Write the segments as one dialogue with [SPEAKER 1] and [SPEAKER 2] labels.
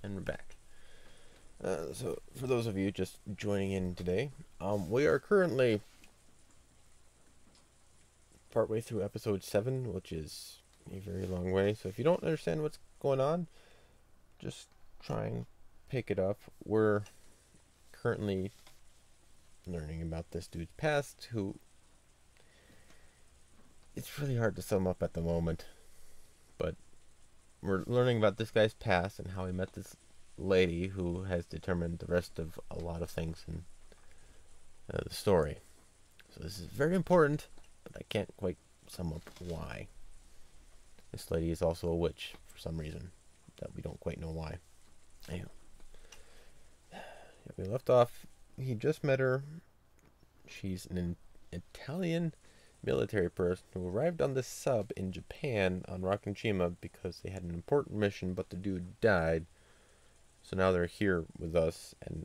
[SPEAKER 1] And we're back. So, for those of you just joining in today, we are currently partway through episode 7, which is a very long way. So, if you don't understand what's going on, just try and pick it up. We're currently learning about this dude's past, who it's really hard to sum up at the moment, but we're learning about this guy's past and how he met this lady who has determined the rest of a lot of things in the story. So this is very important, but I can't quite sum up why. This lady is also a witch for some reason that we don't quite know why. Anyway, we left off. He just met her. She's an Italian military person who arrived on this sub in Japan on Rakanshima because they had an important mission, but the dude died. So now they're here with us, and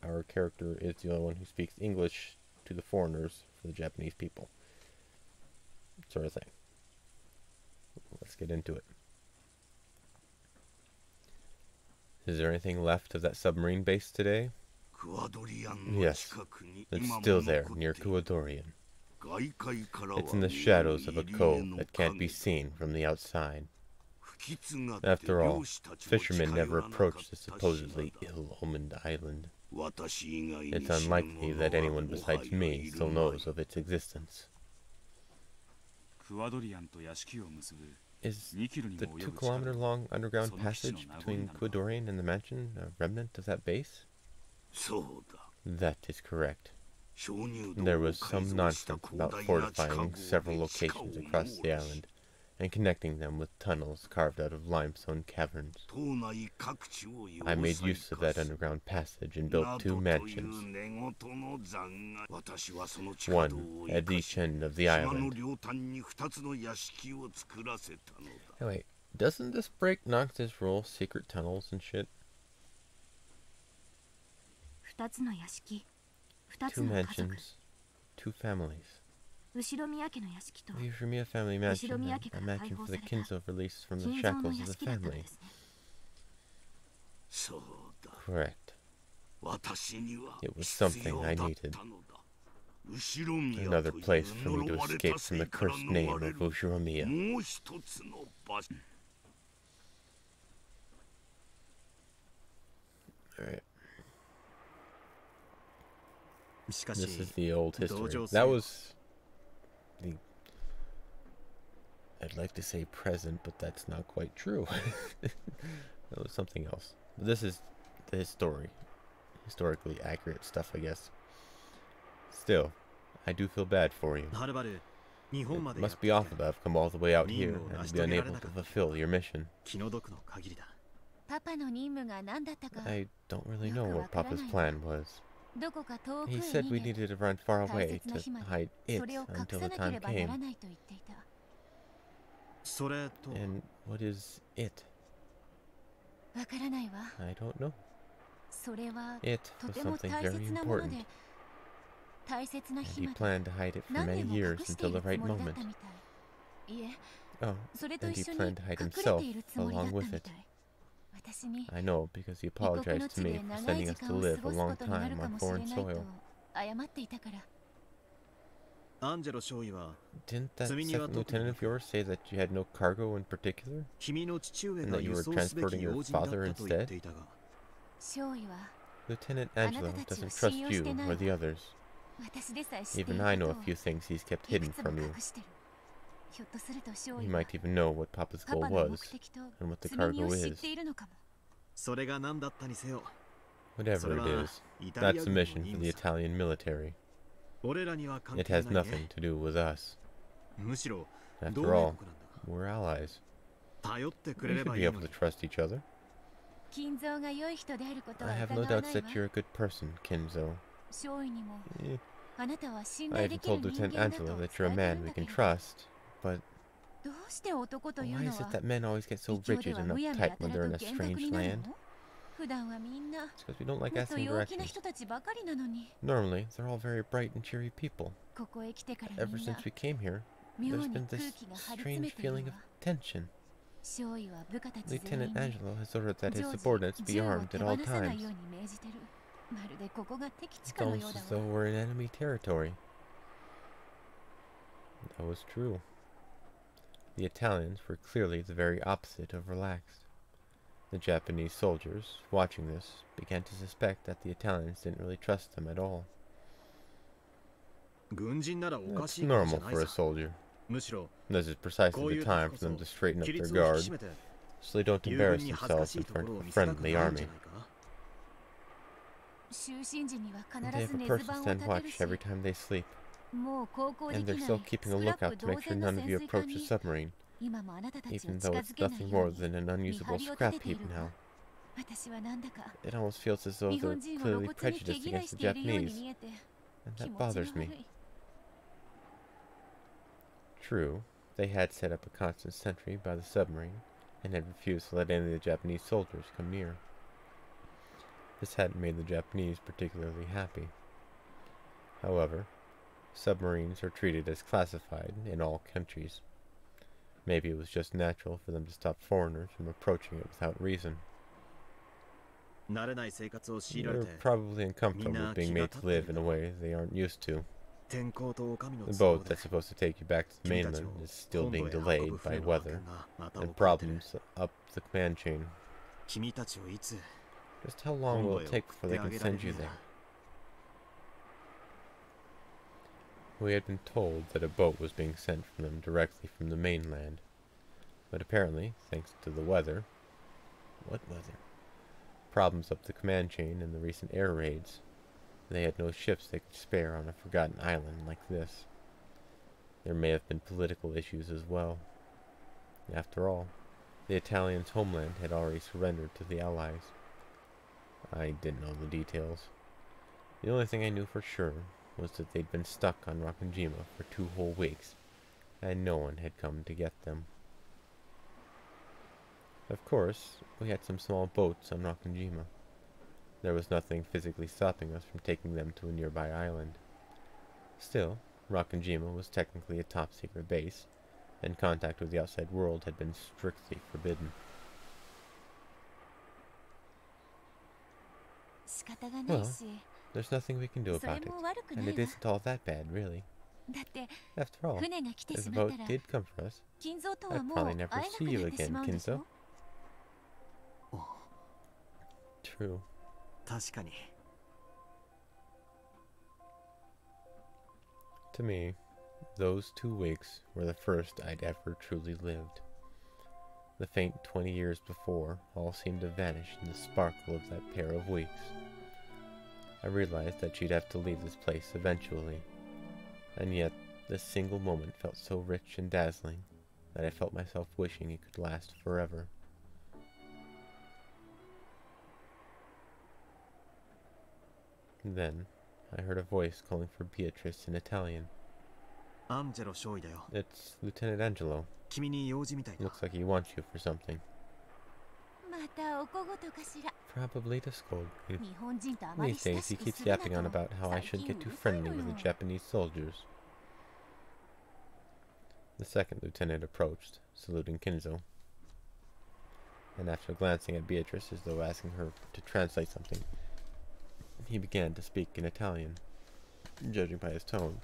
[SPEAKER 1] our character is the only one who speaks English to the foreigners for the Japanese people. Sort of thing. Let's get into it. Is there anything left of that submarine base today? Yes, it's still there, near Kuadorian. It's in the shadows of a cove that can't be seen from the outside. After all, fishermen never approach the supposedly ill-omened island. It's unlikely that anyone besides me still knows of its existence. Is the 2-kilometer-long underground passage between Kuadorian and the mansion a remnant of that base? That is correct. There was some nonsense about fortifying several locations across the island and connecting them with tunnels carved out of limestone caverns. I made use of that underground passage and built 2 mansions, one at each end of the island. Hey, wait, doesn't this break Nox's rule, secret tunnels and shit? 2 mansions, 2 families. The Ushimiya family mansion, a mansion for the Kinzo released from the shackles of the family. Correct. It was something I needed. Another place for me to escape from the cursed name of Ushimiya. Alright. This is the old history. That was the... I'd like to say present, but that's not quite true. That was something else. This is the historically accurate stuff, I guess. Still, I do feel bad for you. It must be awful to have come all the way out here and to be unable to fulfill your mission. I don't really know what Papa's plan was. He said we needed to run far away to hide it until the time came. And what is it? I don't know. It was something very important. And he planned to hide it for many years until the right moment. Oh, and he planned to hide himself along with it. I know, because he apologized to me for sending us to live a long time on foreign soil. Didn't that second lieutenant of yours say that you had no cargo in particular? And that you were transporting your father instead? Lieutenant Angelo doesn't trust you or the others. Even I know a few things he's kept hidden from you. He might even know what Papa's goal was, and what the cargo is. Whatever it is, that's a mission for the Italian military. It has nothing to do with us. After all, we're allies. We should be able to trust each other. I have no doubts that you're a good person, Kinzo. I even told Lieutenant Angelo that you're a man we can trust, but why is it that men always get so rigid and uptight when they're in a strange land? It's because we don't like asking directions. Normally, they're all very bright and cheery people. Ever since we came here, there's been this strange feeling of tension. Lieutenant Angelo has ordered that his subordinates be armed at all times. It's almost as though we're in enemy territory. That was true. The Italians were clearly the very opposite of relaxed. The Japanese soldiers, watching this, began to suspect that the Italians didn't really trust them at all. That's normal for a soldier. This is precisely the time for them to straighten up their guard, so they don't embarrass themselves in front of a friendly army. They have a person stand watch every time they sleep, and they're still keeping a lookout to make sure none of you approach the submarine, even though it's nothing more than an unusable scrap heap now. It almost feels as though they're clearly prejudiced against the Japanese, and that bothers me. True, they had set up a constant sentry by the submarine, and had refused to let any of the Japanese soldiers come near. This hadn't made the Japanese particularly happy. However, submarines are treated as classified in all countries. Maybe it was just natural for them to stop foreigners from approaching it without reason. They're probably uncomfortable being made to live in a way they aren't used to. The boat that's supposed to take you back to the mainland is still being delayed by weather and problems up the command chain. Just how long will it take before they can send you there? We had been told that a boat was being sent from them directly from the mainland, but apparently, thanks to the weather... What weather? Problems up the command chain and the recent air raids, they had no ships they could spare on a forgotten island like this. There may have been political issues as well. After all, the Italians' homeland had already surrendered to the Allies. I didn't know the details. The only thing I knew for sure was that they'd been stuck on Rakunjima for 2 whole weeks, and no one had come to get them. Of course, we had some small boats on Rakunjima. There was nothing physically stopping us from taking them to a nearby island. Still, Rakunjima was technically a top-secret base, and contact with the outside world had been strictly forbidden. Well, there's nothing we can do about it, and it isn't all that bad, really. After all, if the boat did come for us, I'd probably never see you again, Kinzo. True. To me, those 2 weeks were the first I'd ever truly lived. The faint 20 years before all seemed to vanish in the sparkle of that pair of weeks. I realized that she'd have to leave this place eventually, and yet this single moment felt so rich and dazzling that I felt myself wishing it could last forever. Then, I heard a voice calling for Beatrice in Italian. It's Lieutenant Angelo. Looks like he wants you for something. Probably to scold you. These days he keeps yapping on about how I shouldn't get too friendly with the Japanese soldiers. The second lieutenant approached, saluting Kinzo. And after glancing at Beatrice as though asking her to translate something, he began to speak in Italian. Judging by his tone,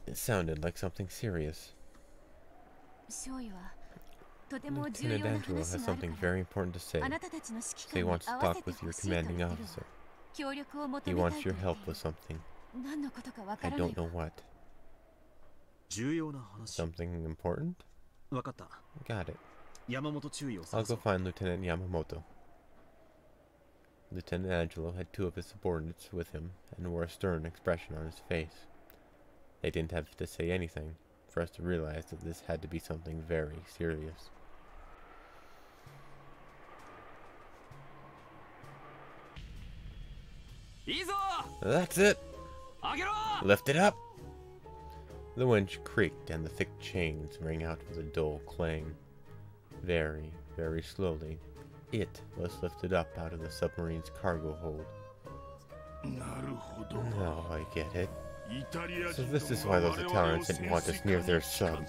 [SPEAKER 1] it sounded like something serious. Lieutenant Angelo has something very important to say, so he wants to talk with your commanding officer. He wants your help with something. I don't know what. Something important? Got it. I'll go find Lieutenant Yamamoto. Lieutenant Angelo had 2 of his subordinates with him and wore a stern expression on his face. They didn't have to say anything for us to realize that this had to be something very serious. That's it! Lift it up! The winch creaked and the thick chains rang out with a dull clang. Very, very slowly, it was lifted up out of the submarine's cargo hold. Now I get it. So this is why those Italians didn't want us near their sub.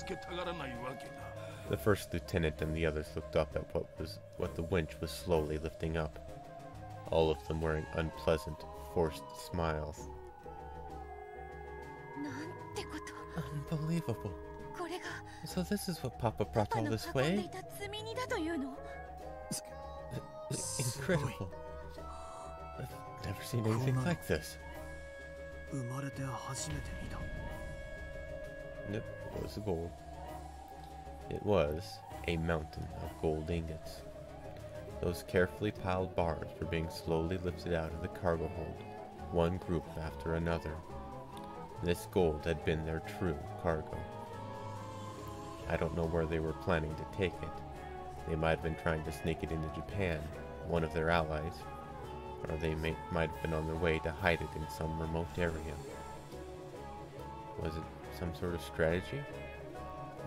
[SPEAKER 1] The first lieutenant and the others looked up at what the winch was slowly lifting up, all of them wearing unpleasant, forced smiles. Unbelievable. So this is what Papa brought all this way? Incredible. I've never seen anything like this. It was gold. It was a mountain of gold ingots. Those carefully piled bars were being slowly lifted out of the cargo hold, one group after another. This gold had been their true cargo. I don't know where they were planning to take it. They might have been trying to sneak it into Japan, one of their allies, or they might have been on their way to hide it in some remote area. Was it some sort of strategy?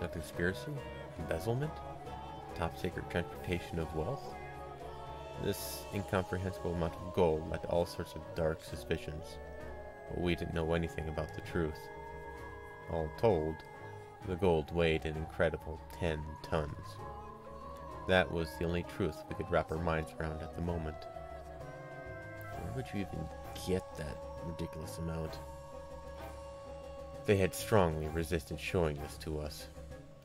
[SPEAKER 1] A conspiracy? Embezzlement? Top secret transportation of wealth? This incomprehensible amount of gold led to all sorts of dark suspicions, but we didn't know anything about the truth. All told, the gold weighed an incredible 10 tons. That was the only truth we could wrap our minds around at the moment. Where would you even get that ridiculous amount? They had strongly resisted showing this to us.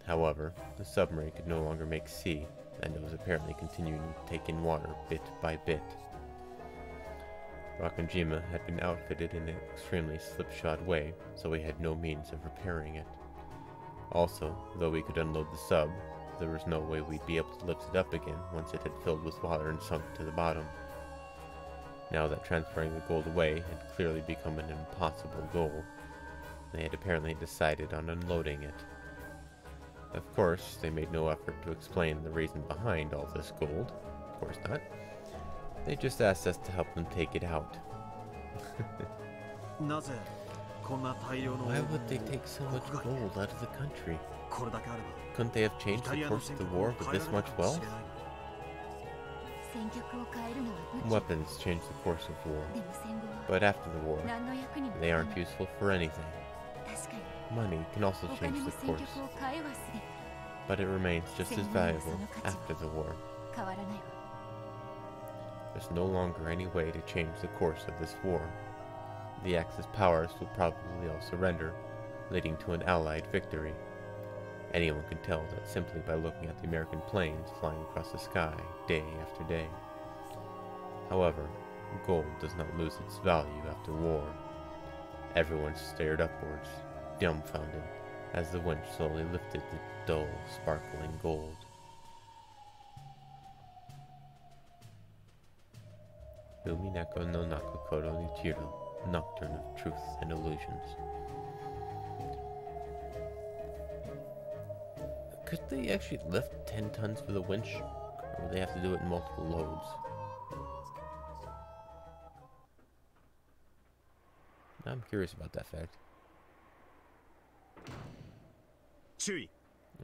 [SPEAKER 1] However, the submarine could no longer make sea, and it was apparently continuing to take in water bit by bit. Rakanjima had been outfitted in an extremely slipshod way, so we had no means of repairing it. Also, though we could unload the sub, there was no way we'd be able to lift it up again once it had filled with water and sunk to the bottom. Now that transferring the gold away had clearly become an impossible goal, they had apparently decided on unloading it. Of course, they made no effort to explain the reason behind all this gold. Of course not. They just asked us to help them take it out. Why would they take so much gold out of the country? Couldn't they have changed the course of the war with this much wealth? Weapons change the course of war, but after the war, they aren't useful for anything. Money can also change the course, but it remains just as valuable after the war. There's no longer any way to change the course of this war. The Axis powers will probably all surrender, leading to an Allied victory. Anyone can tell that simply by looking at the American planes flying across the sky day after day. However, gold does not lose its value after war. Everyone stared upwards, dumbfounded, as the winch slowly lifted the dull, sparkling gold. Umineko no Nakokoro Nichiro, Nocturne of Truth and Illusions. Could they actually lift 10 tons with a winch, or would they have to do it in multiple loads? I'm curious about that fact.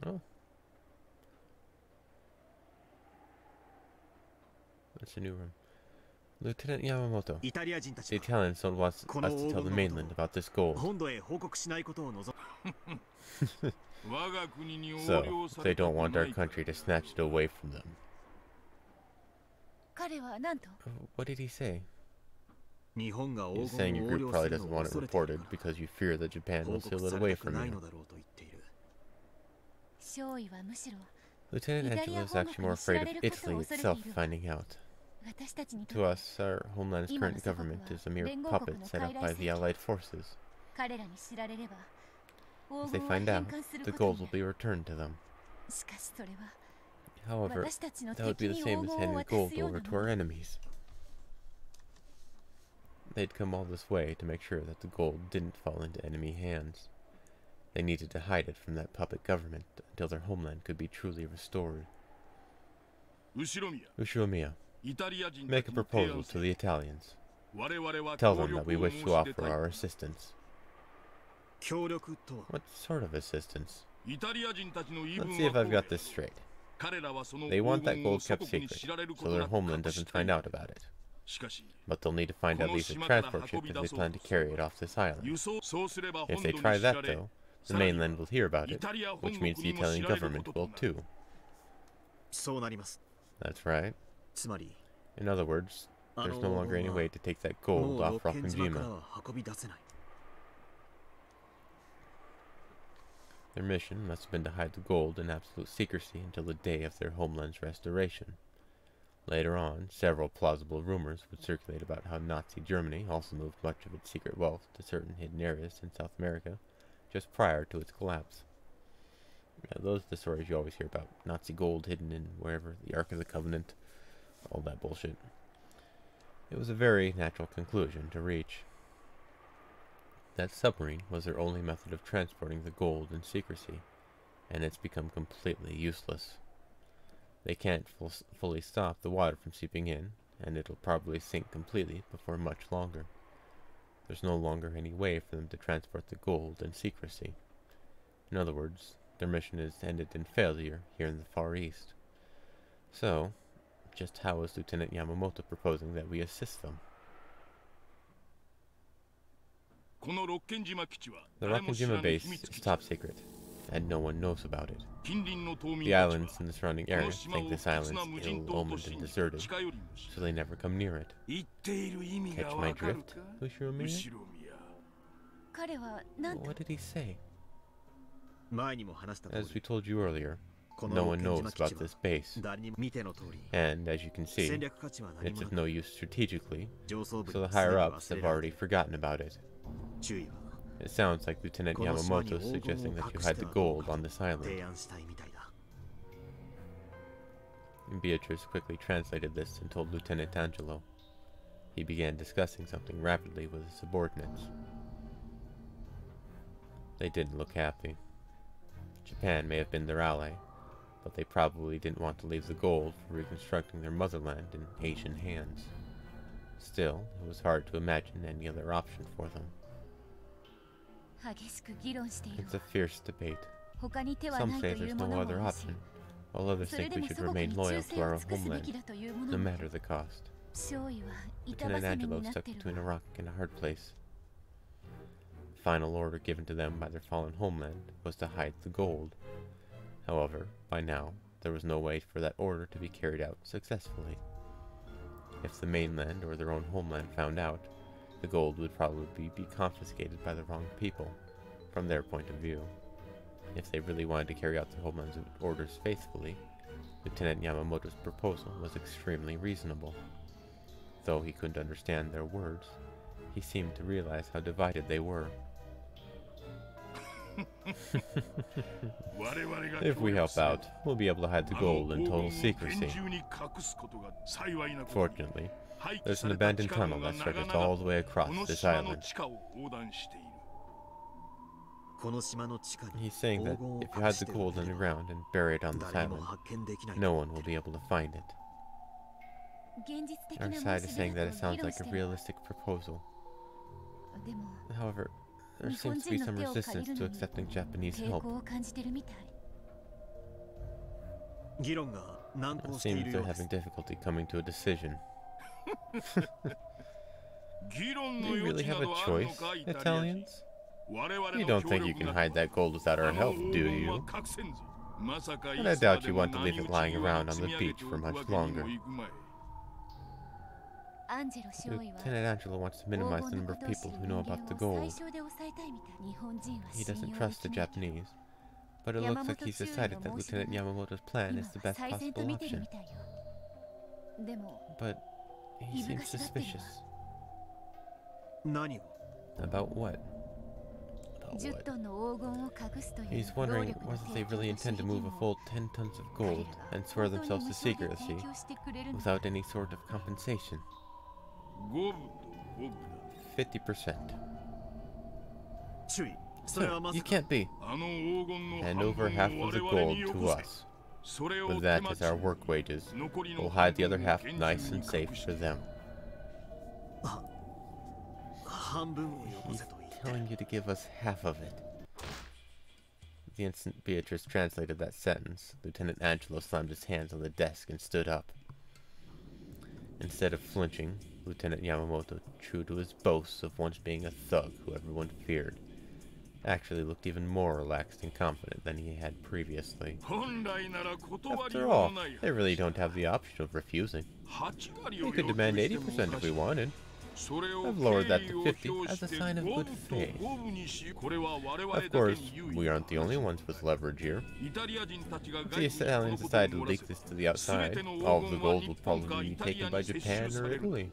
[SPEAKER 1] Oh. That's a new room. Lieutenant Yamamoto, the Italians don't want us to tell the mainland about this gold. So, they don't want our country to snatch it away from them. What did he say? He's saying your group probably doesn't want it reported because you fear that Japan will steal it away from you. Lieutenant Angelo is actually more afraid of Italy itself finding out. To us, our homeland's current government is a mere puppet set up by the Allied forces. If they find out, the gold will be returned to them. However, that would be the same as handing gold over to our enemies. They'd come all this way to make sure that the gold didn't fall into enemy hands. They needed to hide it from that puppet government until their homeland could be truly restored. Ushiromiya, make a proposal to the Italians. Tell them that we wish to offer our assistance. What sort of assistance? Let's see if I've got this straight. They want that gold kept secret, so their homeland doesn't find out about it. But they'll need to find at least a transport ship if they plan to carry it off this island. If they try that, though, The mainland will hear about it, which means the Italian government will too. That's right. In other words, there's no longer any way to take that gold off Rakunjima. Their mission must have been to hide the gold in absolute secrecy until the day of their homeland's restoration. Later on, several plausible rumors would circulate about how Nazi Germany also moved much of its secret wealth to certain hidden areas in South America just prior to its collapse. Yeah, those are the stories you always hear about. Nazi gold hidden in wherever, the Ark of the Covenant, all that bullshit. It was a very natural conclusion to reach. That submarine was their only method of transporting the gold in secrecy, and it's become completely useless. They can't fully stop the water from seeping in, and it'll probably sink completely before much longer. There's no longer any way for them to transport the gold in secrecy. In other words, their mission is ended in failure here in the Far East. So, just how is Lieutenant Yamamoto proposing that we assist them? The Rakunjima base is top secret, and no one knows about it. The islands in the surrounding area think this island is ill-omened and deserted, so they never come near it. Catch my drift, Ushiromiya? What did he say? As we told you earlier, no one knows about this base, and as you can see, it's of no use strategically, so the higher-ups have already forgotten about it. It sounds like Lieutenant Yamamoto is suggesting that you hide the gold on this island. Beatrice quickly translated this and told Lieutenant Angelo. He began discussing something rapidly with his subordinates. They didn't look happy. Japan may have been their ally, but they probably didn't want to leave the gold for reconstructing their motherland in Asian hands. Still, it was hard to imagine any other option for them. It's a fierce debate. Some say there's no other option, while others think we should remain loyal to our homeland, no matter the cost. Lieutenant Angelo stuck between a rock and a hard place. The final order given to them by their fallen homeland was to hide the gold. However, by now, there was no way for that order to be carried out successfully. If the mainland or their own homeland found out, the gold would probably be confiscated by the wrong people, from their point of view. If they really wanted to carry out their homeland's orders faithfully, Lieutenant Yamamoto's proposal was extremely reasonable. Though he couldn't understand their words, he seemed to realize how divided they were. If we help out, we'll be able to hide the gold in total secrecy. Fortunately, there's an abandoned tunnel that stretches all the way across this island. He's saying that if you hide the gold underground and bury it on this island, no one will be able to find it. Our side is saying that it sounds like a realistic proposal. However, there seems to be some resistance to accepting Japanese help. It seems they're having difficulty coming to a decision. Do you really have a choice, Italians? You don't think you can hide that gold without our help, do you? And I doubt you want to leave it lying around on the beach for much longer. Lieutenant Angelo wants to minimize the number of people who know about the gold. He doesn't trust the Japanese, but it looks like he's decided that Lieutenant Yamamoto's plan is the best possible option. But he seems suspicious. About what? He's wondering whether they really intend to move a full 10 tons of gold and swear themselves to secrecy without any sort of compensation. 50%. You can't be. Hand over half of the gold to us. With that as our work wages, we'll hide the other half nice and safe for them. He's telling you to give us half of it. The instant Beatrice translated that sentence, Lieutenant Angelo slammed his hands on the desk and stood up. Instead of flinching, Lieutenant Yamamoto, true to his boasts of once being a thug who everyone feared, actually looked even more relaxed and confident than he had previously. After all, they really don't have the option of refusing. We could demand 80% if we wanted. I've lowered that to 50 as a sign of good faith. Of course, we aren't the only ones with leverage here. If the Italians decide to leak this to the outside, all of the gold will probably be taken by Japan or Italy.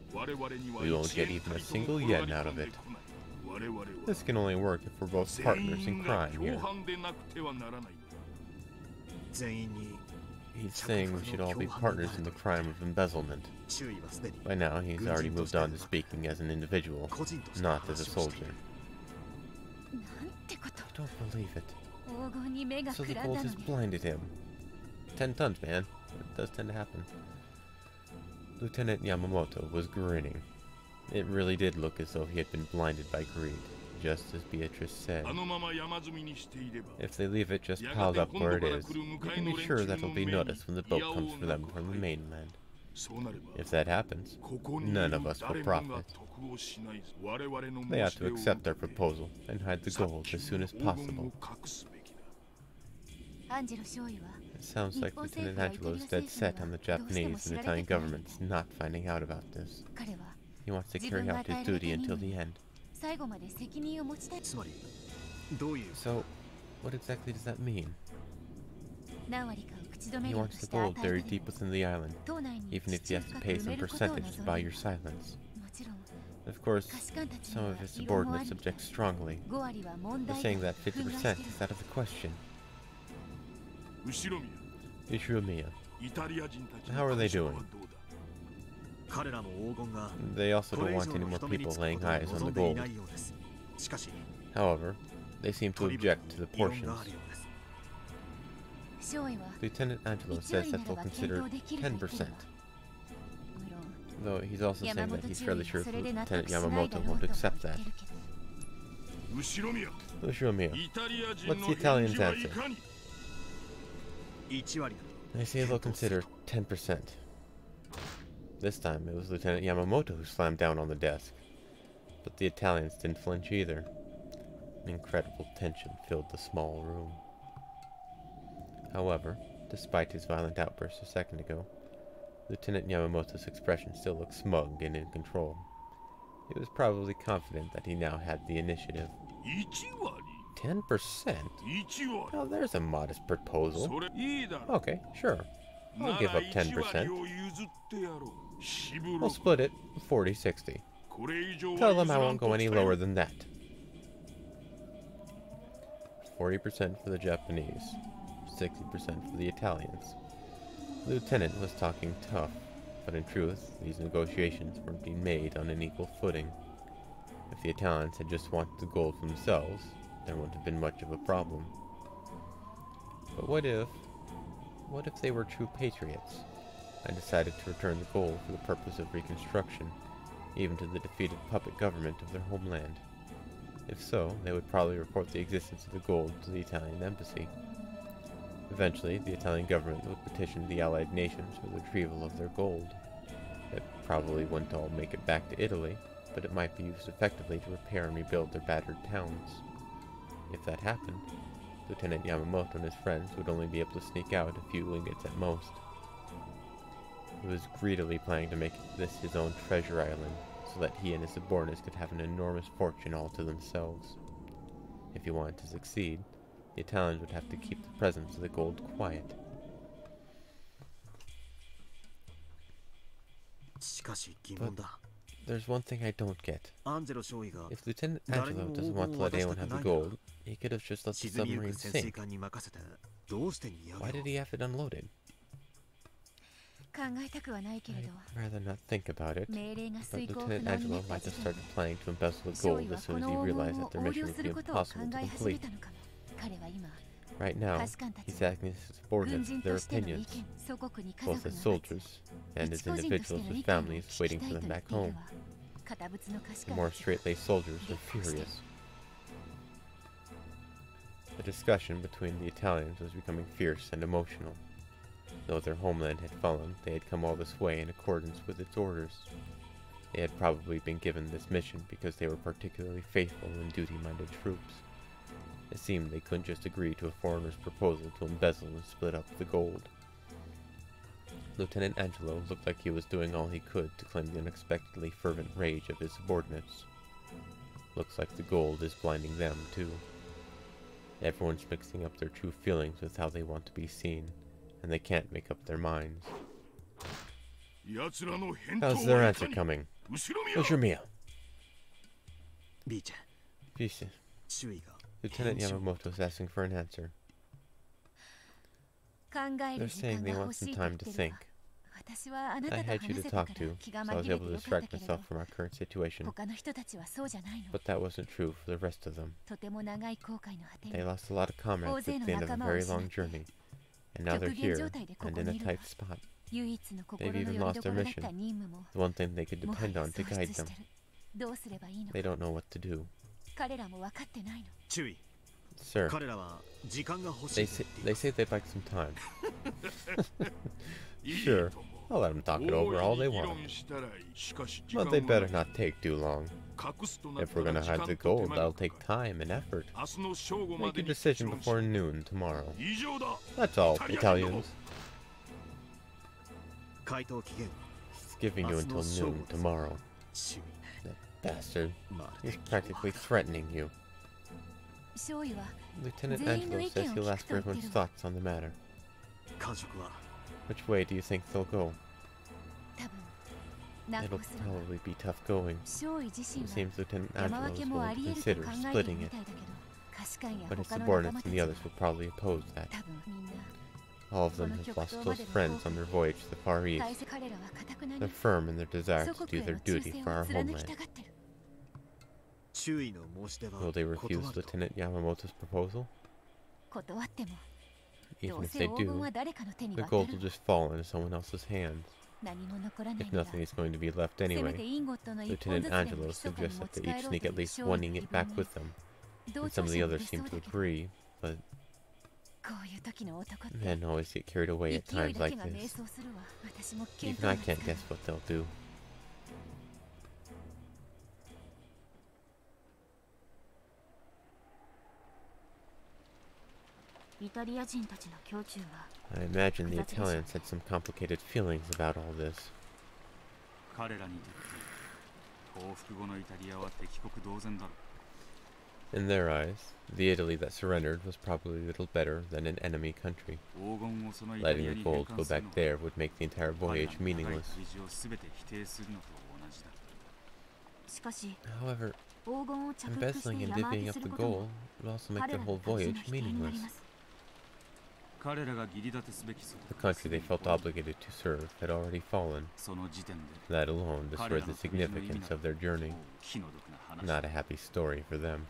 [SPEAKER 1] We won't get even a single yen out of it. This can only work if we're both partners in crime here. He's saying we should all be partners in the crime of embezzlement. By now, he's already moved on to speaking as an individual, not as a soldier. I don't believe it. So the gold has blinded him. 10 tons, man. It does tend to happen. Lieutenant Yamamoto was grinning. It really did look as though he had been blinded by greed, just as Beatrice said. If they leave it just piled up where it is, you can be sure that it'll be noticed when the boat comes for them from the mainland. If that happens, none of us will profit. They ought to accept our proposal and hide the gold as soon as possible. It sounds like Lieutenant Angelo is dead set on the Japanese and Italian governments not finding out about this. He wants to carry out his duty until the end. So, what exactly does that mean? He wants the gold buried deep within the island, even if he has to pay some percentage to buy your silence. Of course, some of his subordinates object strongly. They're saying that 50% is out of the question. Ishiromiya, how are they doing? They also don't want any more people laying eyes on the gold. However, they seem to object to the portions. Lieutenant Angelo says that they'll consider 10%. Though he's also saying that he's fairly sure Lieutenant Yamamoto won't accept that. Ushiromiya, what's the Italians' answer? They say they'll consider 10%. This time, it was Lieutenant Yamamoto who slammed down on the desk. But the Italians didn't flinch either. An incredible tension filled the small room. However, despite his violent outburst a second ago, Lieutenant Yamamoto's expression still looked smug and in control. He was probably confident that he now had the initiative. 10%? Now there's a modest proposal. Okay, sure. I'll give up 10%. We'll split it 40-60. Tell them I won't go any lower than that. 40% for the Japanese, 60% for the Italians. The lieutenant was talking tough, but in truth, these negotiations weren't being made on an equal footing. If the Italians had just wanted the gold for themselves, there wouldn't have been much of a problem. But what if they were true patriots, and decided to return the gold for the purpose of reconstruction, even to the defeated puppet government of their homeland? If so, they would probably report the existence of the gold to the Italian embassy. Eventually, the Italian government would petition the Allied nations for the retrieval of their gold. It probably wouldn't all make it back to Italy, but it might be used effectively to repair and rebuild their battered towns. If that happened, Lieutenant Yamamoto and his friends would only be able to sneak out a few ingots at most. He was greedily planning to make this his own treasure island, so that he and his subordinates could have an enormous fortune all to themselves. If he wanted to succeed, the Italians would have to keep the presence of the gold quiet. But there's one thing I don't get. If Lieutenant Angelo doesn't want to let anyone have the gold, he could have just let the submarine sink. Why did he have it unloaded? I'd rather not think about it, but Lieutenant Angelo might have started planning to embezzle the gold as soon as he realized that their mission would be impossible to complete. Right now, he's asking his subordinates their opinions, both as soldiers and as individuals with families waiting for them back home. The more straight-laced soldiers are furious. The discussion between the Italians was becoming fierce and emotional. Though their homeland had fallen, they had come all this way in accordance with its orders. They had probably been given this mission because they were particularly faithful and duty-minded troops. It seemed they couldn't just agree to a foreigner's proposal to embezzle and split up the gold. Lieutenant Angelo looked like he was doing all he could to claim the unexpectedly fervent rage of his subordinates. Looks like the gold is blinding them, too. Everyone's mixing up their true feelings with how they want to be seen, and they can't make up their minds. How's their answer coming? Ushimiya. Bisha. Lieutenant Yamamoto is asking for an answer. They're saying they want some time to think. I had you to talk to, so I was able to distract myself from our current situation. But that wasn't true for the rest of them. They lost a lot of comrades at the end of a very long journey, and now they're here, and in a tight spot. They've even lost their mission, the one thing they could depend on to guide them. They don't know what to do. Sir, they say they'd like some time. Sure, I'll let them talk it over all they want. But they'd better not take too long. If we're gonna hide the gold, that'll take time and effort. Make a decision before noon tomorrow. That's all, Italians. He's giving you until noon tomorrow. That bastard. He's practically threatening you. Lieutenant Angelo says he'll ask for everyone's thoughts on the matter. Which way do you think they'll go? It'll probably be tough going. It seems Lieutenant Angelo is willing to consider splitting it. But his subordinates and the others would probably oppose that. All of them have lost close friends on their voyage to the Far East. They're firm in their desire to do their duty for our homeland. Will they refuse Lieutenant Yamamoto's proposal? Even if they do, the gold will just fall into someone else's hands. If nothing is going to be left anyway, Lieutenant Angelo suggests that they each sneak at least one ingot back with them. And some of the others seem to agree, but men always get carried away at times like this. Even I can't guess what they'll do. I imagine the Italians had some complicated feelings about all this. In their eyes, the Italy that surrendered was probably little better than an enemy country. Letting the gold go back there would make the entire voyage meaningless. However, embezzling and divvying up the gold would also make the whole voyage meaningless. The country they felt obligated to serve had already fallen. That alone destroyed the significance of their journey. Not a happy story for them.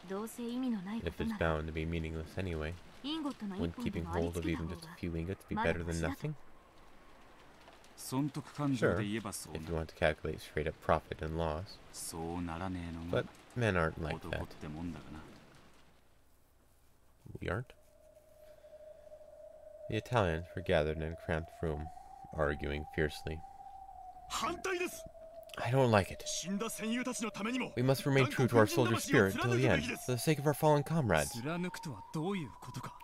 [SPEAKER 1] If it's bound to be meaningless anyway, wouldn't keeping hold of even just a few ingots be better than nothing? Sure, if you want to calculate straight up profit and loss. But men aren't like that. We aren't? The Italians were gathered in a cramped room, arguing fiercely. I don't like it. We must remain true to our soldier spirit until the end, for the sake of our fallen comrades.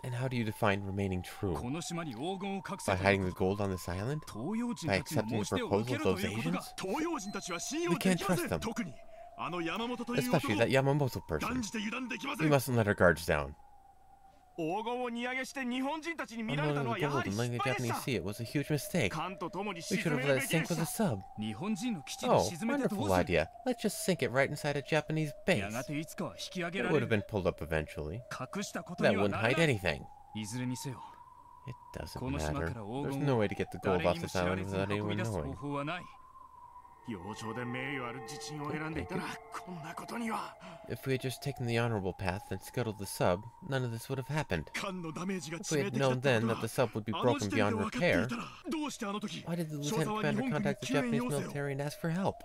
[SPEAKER 1] And how do you define remaining true? By hiding the gold on this island? By accepting the proposal of those Asians? We can't trust them. Especially that Yamamoto person. We mustn't let our guards down. Unloading the gold and letting the Japanese see it was a huge mistake. We should have let it sink with a sub. Oh, wonderful idea. Let's just sink it right inside a Japanese base. It would have been pulled up eventually. That wouldn't hide anything. It doesn't matter. There's no way to get the gold off this island without anyone knowing. If we had just taken the honorable path and scuttled the sub, none of this would have happened. If we had known then that the sub would be broken beyond repair, why did the lieutenant commander contact the Japanese military and ask for help?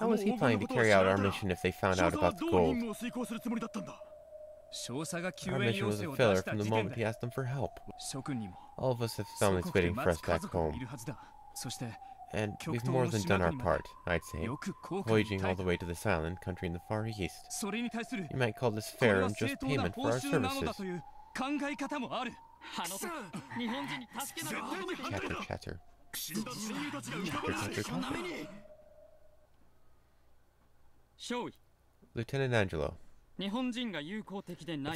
[SPEAKER 1] How was he planning to carry out our mission if they found out about the gold? Our mission was a failure from the moment he asked them for help. All of us have families waiting for us back home. And we've more than done our part, I'd say, voyaging all the way to this island, country in the Far East. You might call this fair and just payment for our services. Chatter, chatter. Lieutenant Angelo, if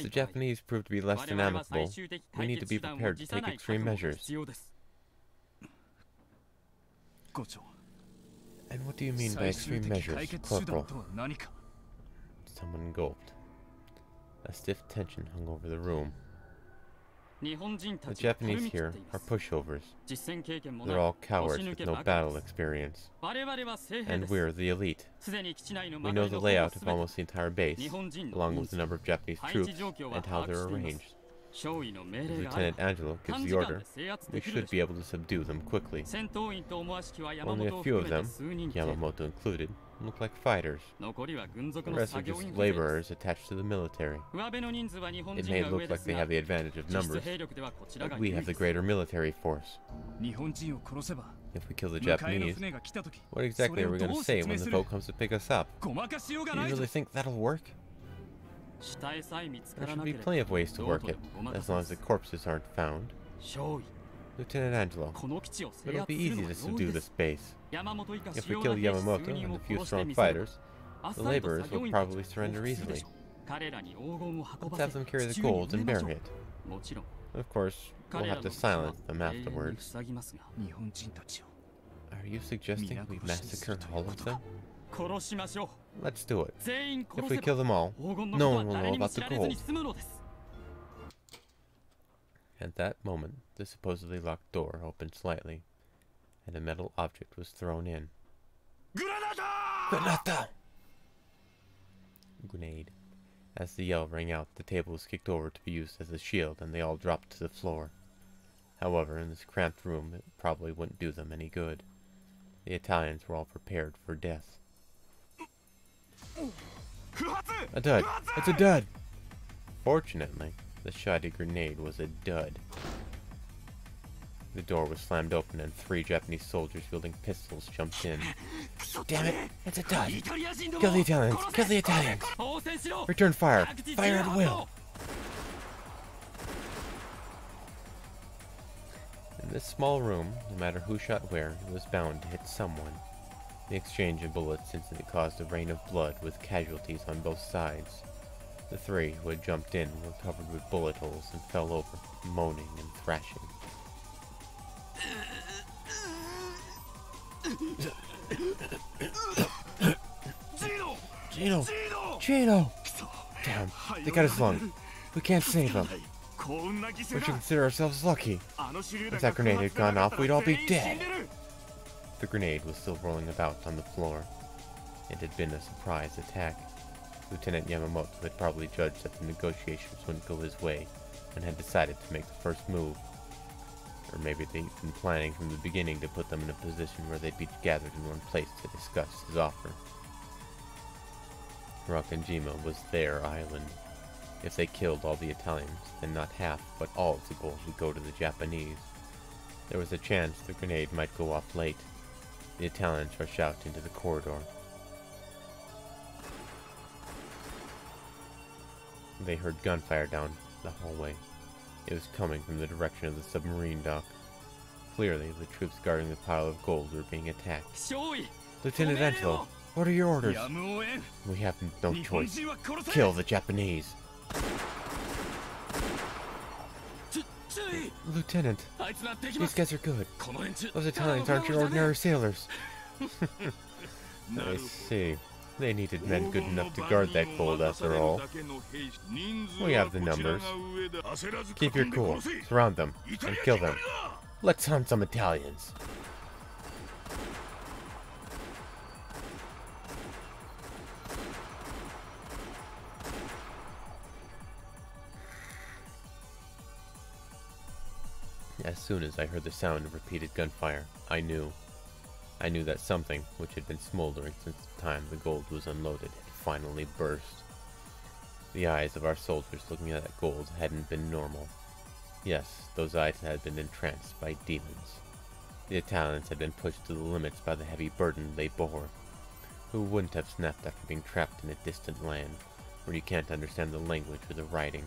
[SPEAKER 1] the Japanese prove to be less than amicable, we need to be prepared to take extreme measures. And what do you mean by extreme measures, Corporal? Someone gulped. A stiff tension hung over the room. The Japanese here are pushovers. They're all cowards with no battle experience. And we're the elite. We know the layout of almost the entire base, along with the number of Japanese troops and how they're arranged. If Lieutenant Angelo gives the order, we should be able to subdue them quickly. Only a few of them, Yamamoto included, look like fighters. The rest are just laborers attached to the military. It may look like they have the advantage of numbers, but we have the greater military force. If we kill the Japanese, what exactly are we going to say when the boat comes to pick us up? Do you really think that'll work? There should be plenty of ways to work it, as long as the corpses aren't found. Lieutenant Angelo, it'll be easy to subdue this base. If we kill Yamamoto and a few strong fighters, the laborers will probably surrender easily. Let's have them carry the gold and bury it. Of course, we'll have to silence them afterwards. Are you suggesting we massacre all of them? Let's do it. If we kill them all, no one will know about the gold. At that moment, the supposedly locked door opened slightly, and a metal object was thrown in. Granata! Grenade. As the yell rang out, the table was kicked over to be used as a shield, and they all dropped to the floor. However, in this cramped room, it probably wouldn't do them any good. The Italians were all prepared for death. A dud! It's a dud! Fortunately, the shoddy grenade was a dud. The door was slammed open and 3 Japanese soldiers wielding pistols jumped in. Damn it! It's a dud! Kill the Italians! Kill the Italians! Return fire! Fire at will! In this small room, no matter who shot where, it was bound to hit someone. The exchange of bullets instantly caused a rain of blood with casualties on both sides. The 3 who had jumped in were covered with bullet holes and fell over, moaning and thrashing. Gino! Damn, they got us lung. We can't save him. We should consider ourselves lucky. If that grenade had gone off, we'd all be dead. The grenade was still rolling about on the floor. It had been a surprise attack. Lieutenant Yamamoto had probably judged that the negotiations wouldn't go his way, and had decided to make the first move. Or maybe they'd been planning from the beginning to put them in a position where they'd be gathered in one place to discuss his offer. Rakanjima was their island. If they killed all the Italians, then not half, but all of the gold would go to the Japanese. There was a chance the grenade might go off late. The Italians rushed out into the corridor. They heard gunfire down the hallway. It was coming from the direction of the submarine dock. Clearly, the troops guarding the pile of gold were being attacked. Lieutenant Angelo, what are your orders? We have no choice. Kill the Japanese. Lieutenant, these guys are good. Those Italians aren't your ordinary sailors. I see. They needed men good enough to guard that gold after all. We have the numbers. Keep your cool, surround them, and kill them. Let's hunt some Italians. As soon as I heard the sound of repeated gunfire, I knew that something, which had been smoldering since the time the gold was unloaded, had finally burst. The eyes of our soldiers looking at that gold hadn't been normal. Yes, those eyes had been entranced by demons. The Italians had been pushed to the limits by the heavy burden they bore. Who wouldn't have snapped after being trapped in a distant land, where you can't understand the language or the writing?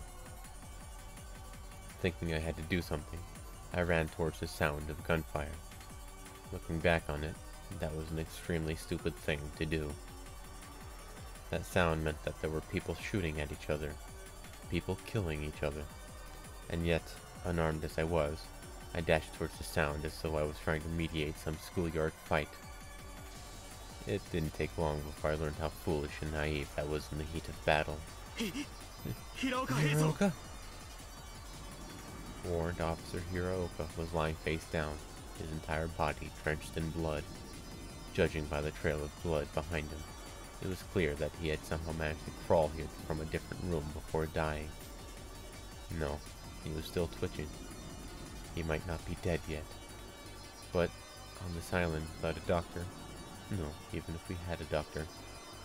[SPEAKER 1] Thinking I had to do something, I ran towards the sound of gunfire. Looking back on it, that was an extremely stupid thing to do. That sound meant that there were people shooting at each other, people killing each other, and yet, unarmed as I was, I dashed towards the sound as though I was trying to mediate some schoolyard fight. It didn't take long before I learned how foolish and naive that was in the heat of battle. Hiraoka? Warrant Officer Hiraoka was lying face down, his entire body drenched in blood. Judging by the trail of blood behind him, it was clear that he had somehow managed to crawl here from a different room before dying. No, he was still twitching. He might not be dead yet. But on this island without a doctor, no, even if we had a doctor,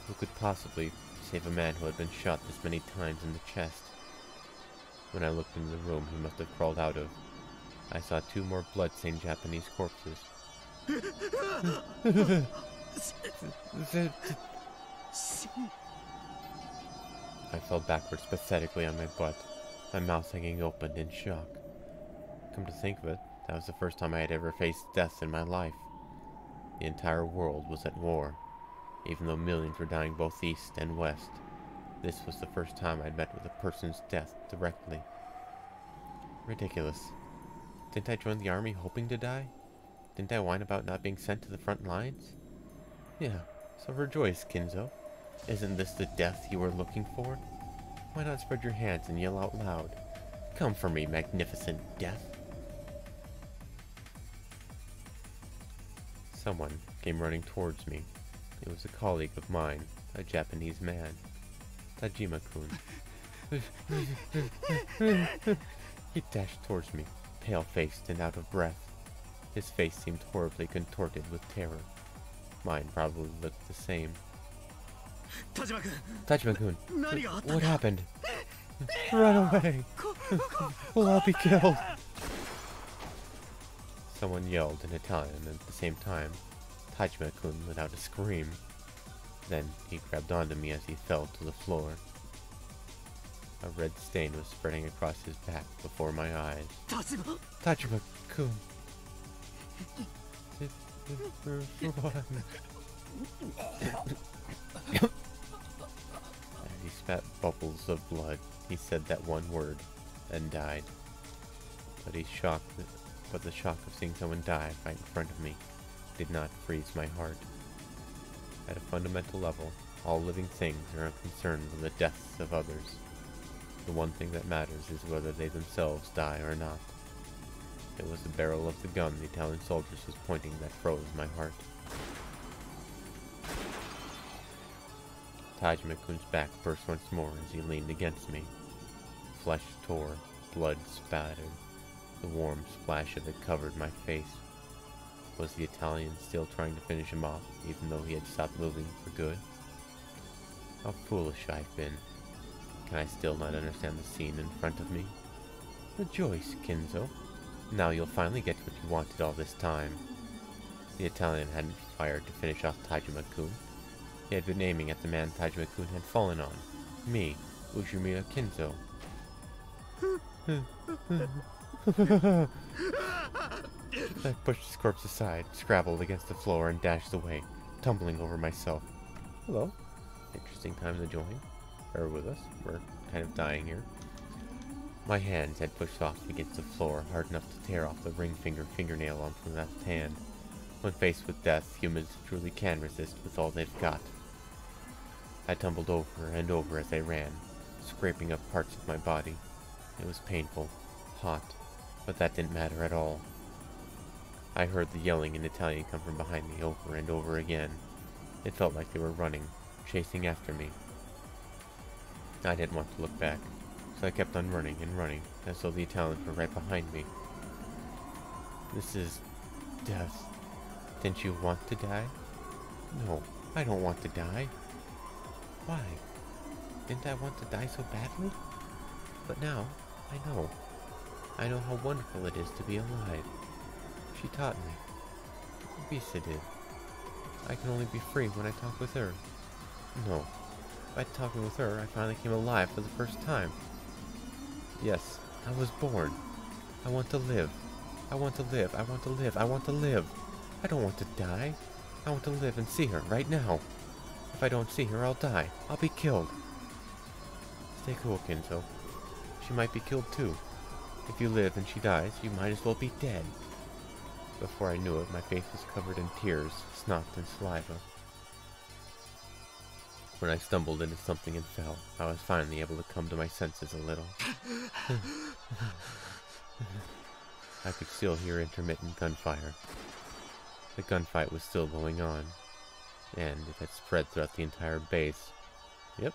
[SPEAKER 1] who could possibly save a man who had been shot this many times in the chest? When I looked into the room he must have crawled out of, I saw 2 more blood-stained Japanese corpses. I fell backwards pathetically on my butt, my mouth hanging open in shock. Come to think of it, that was the first time I had ever faced death in my life. The entire world was at war. Even though millions were dying both east and west, this was the first time I'd met with a person's death directly. Ridiculous. Didn't I join the army hoping to die? Didn't I whine about not being sent to the front lines? Yeah, so rejoice, Kinzo. Isn't this the death you were looking for? Why not spread your hands and yell out loud? Come for me, magnificent death. Someone came running towards me. It was a colleague of mine, a Japanese man. Tajima-kun. He dashed towards me, pale-faced and out of breath. His face seemed horribly contorted with terror. Mine probably looked the same. Tajima-kun, what happened? Run away! We'll all be killed! Someone yelled in Italian, and at the same time, Tajima-kun let out a scream. Then he grabbed onto me as he fell to the floor. A red stain was spreading across his back before my eyes. Tajima-kun! As he spat bubbles of blood, he said that one word, and died. But the shock of seeing someone die right in front of me did not freeze my heart. At a fundamental level, all living things are concerned with the deaths of others. The one thing that matters is whether they themselves die or not. It was the barrel of the gun the Italian soldiers was pointing that froze my heart. Tajima-kun's back burst once more as he leaned against me. Flesh tore, blood spattered. The warm splash of it covered my face. Was the Italian still trying to finish him off, even though he had stopped moving for good? How foolish I've been. Can I still not understand the scene in front of me? Rejoice, Kinzo. Now you'll finally get what you wanted all this time. The Italian hadn't fired to finish off Tajima-kun. He had been aiming at the man Tajima-kun had fallen on. Me, Ushimiya Kinzo. I pushed his corpse aside, scrabbled against the floor, and dashed away, tumbling over myself. Hello. Interesting time to join. Bear with us. We're kind of dying here. My hands had pushed off against the floor, hard enough to tear off the ring finger fingernail on my left hand. When faced with death, humans truly can resist with all they've got. I tumbled over and over as I ran, scraping up parts of my body. It was painful, hot, but that didn't matter at all. I heard the yelling in Italian come from behind me over and over again. It felt like they were running, chasing after me. I didn't want to look back, so I kept on running and running, as though the Italians were right behind me. This is death. Didn't you want to die? No, I don't want to die. Why? Didn't I want to die so badly? But now, I know. I know how wonderful it is to be alive. She taught me. Bisa did. I can only be free when I talk with her. No. By talking with her, I finally came alive for the first time. Yes, I was born. I want to live. I want to live. I want to live. I want to live. I don't want to die. I want to live and see her right now. If I don't see her, I'll die. I'll be killed. Stay cool, Kinzo. She might be killed too. If you live and she dies, you might as well be dead. Before I knew it, my face was covered in tears, snot, and saliva. When I stumbled into something and fell, I was finally able to come to my senses a little. I could still hear intermittent gunfire. The gunfight was still going on, and it had spread throughout the entire base. Yep,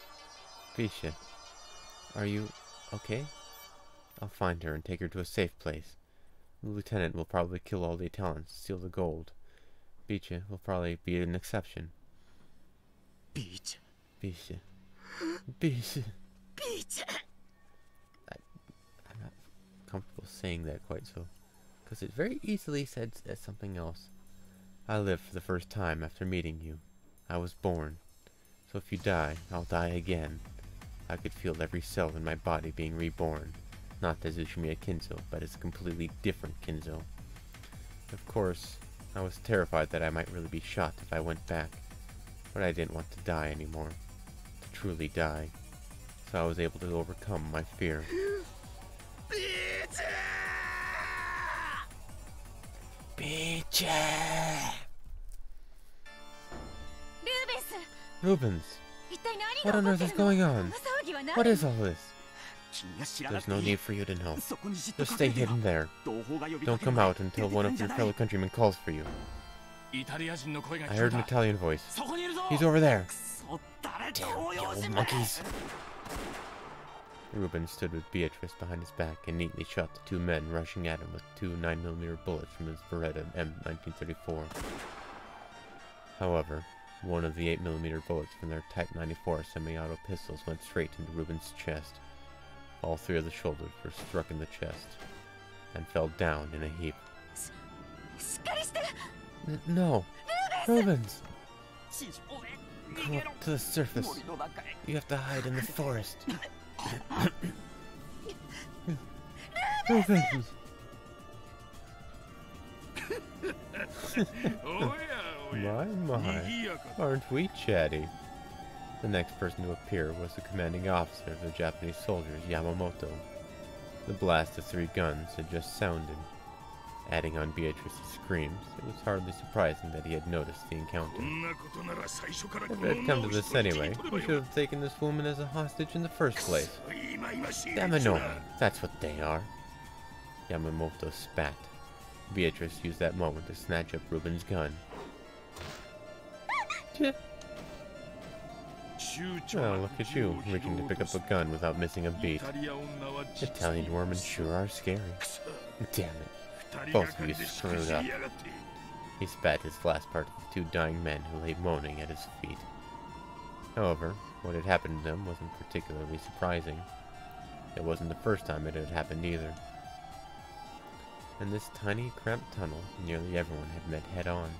[SPEAKER 1] Bisha. Are you okay? I'll find her and take her to a safe place. The lieutenant will probably kill all the Italians to steal the gold. Bisha will probably be an exception.
[SPEAKER 2] Bisha.
[SPEAKER 1] Bisha. Bisha.
[SPEAKER 2] Bisha.
[SPEAKER 1] I'm not comfortable saying that quite so, because it very easily said as something else. I lived for the first time after meeting you. I was born. So if you die, I'll die again. I could feel every cell in my body being reborn. Not as Ushimiya Kinzo, but as a completely different Kinzo. Of course, I was terrified that I might really be shot if I went back. But I didn't want to die anymore. To truly die. So I was able to overcome my fear. Bitch! Rubens! What on earth is going on? What is all this? There's no need for you to know. Just stay hidden there. Don't come out until one of your fellow countrymen calls for you. I heard an Italian voice. He's over there! Damn, you old monkeys! Rubens stood with Beatrice behind his back and neatly shot the two men rushing at him with two 9mm bullets from his Beretta M1934. However, one of the 8mm bullets from their Type 94 semi-auto pistols went straight into Rubens' chest. All three of the shoulders were struck in the chest, and fell down in a heap. No! Rubens! Come up to the surface. You have to hide in the forest. Rubens! My, aren't we chatty? The next person to appear was the commanding officer of the Japanese soldiers, Yamamoto. The blast of 3 guns had just sounded. Adding on Beatrice's screams, it was hardly surprising that he had noticed the encounter. If it had come to this anyway, we should have taken this woman as a hostage in the first place. Yamanomi, that's what they are. Yamamoto spat. Beatrice used that moment to snatch up Rubens' gun. Oh, look at you, reaching to pick up a gun without missing a beat. Italian women sure are scary. Damn it. Both of you screwed up. He spat his last part at the 2 dying men who lay moaning at his feet. However, what had happened to them wasn't particularly surprising. It wasn't the first time it had happened either. In this tiny, cramped tunnel, nearly everyone had met head-on.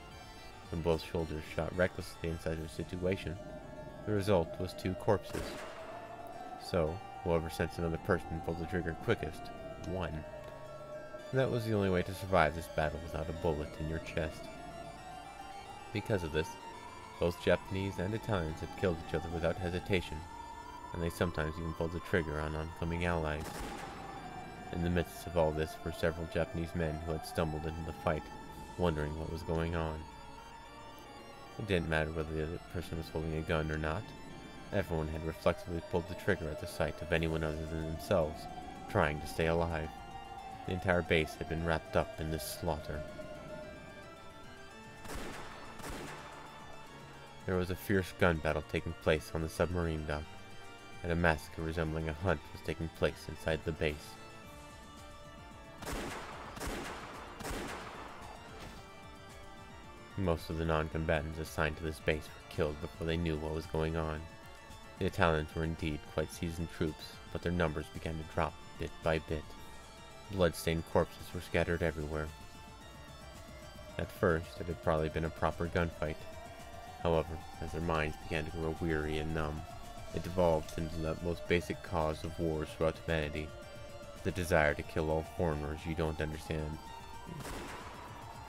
[SPEAKER 1] When both shoulders shot recklessly inside their situation, the result was 2 corpses. So, whoever sensed another person pulled the trigger quickest won. And that was the only way to survive this battle without a bullet in your chest. Because of this, both Japanese and Italians had killed each other without hesitation, and they sometimes even pulled the trigger on oncoming allies. In the midst of all this were several Japanese men who had stumbled into the fight, wondering what was going on. It didn't matter whether the other person was holding a gun or not. Everyone had reflexively pulled the trigger at the sight of anyone other than themselves, trying to stay alive. The entire base had been wrapped up in this slaughter. There was a fierce gun battle taking place on the submarine dock, and a massacre resembling a hunt was taking place inside the base. Most of the non-combatants assigned to this base were killed before they knew what was going on. The Italians were indeed quite seasoned troops, but their numbers began to drop bit by bit. Blood-stained corpses were scattered everywhere. At first, it had probably been a proper gunfight. However, as their minds began to grow weary and numb, it devolved into the most basic cause of wars throughout humanity: the desire to kill all foreigners you don't understand.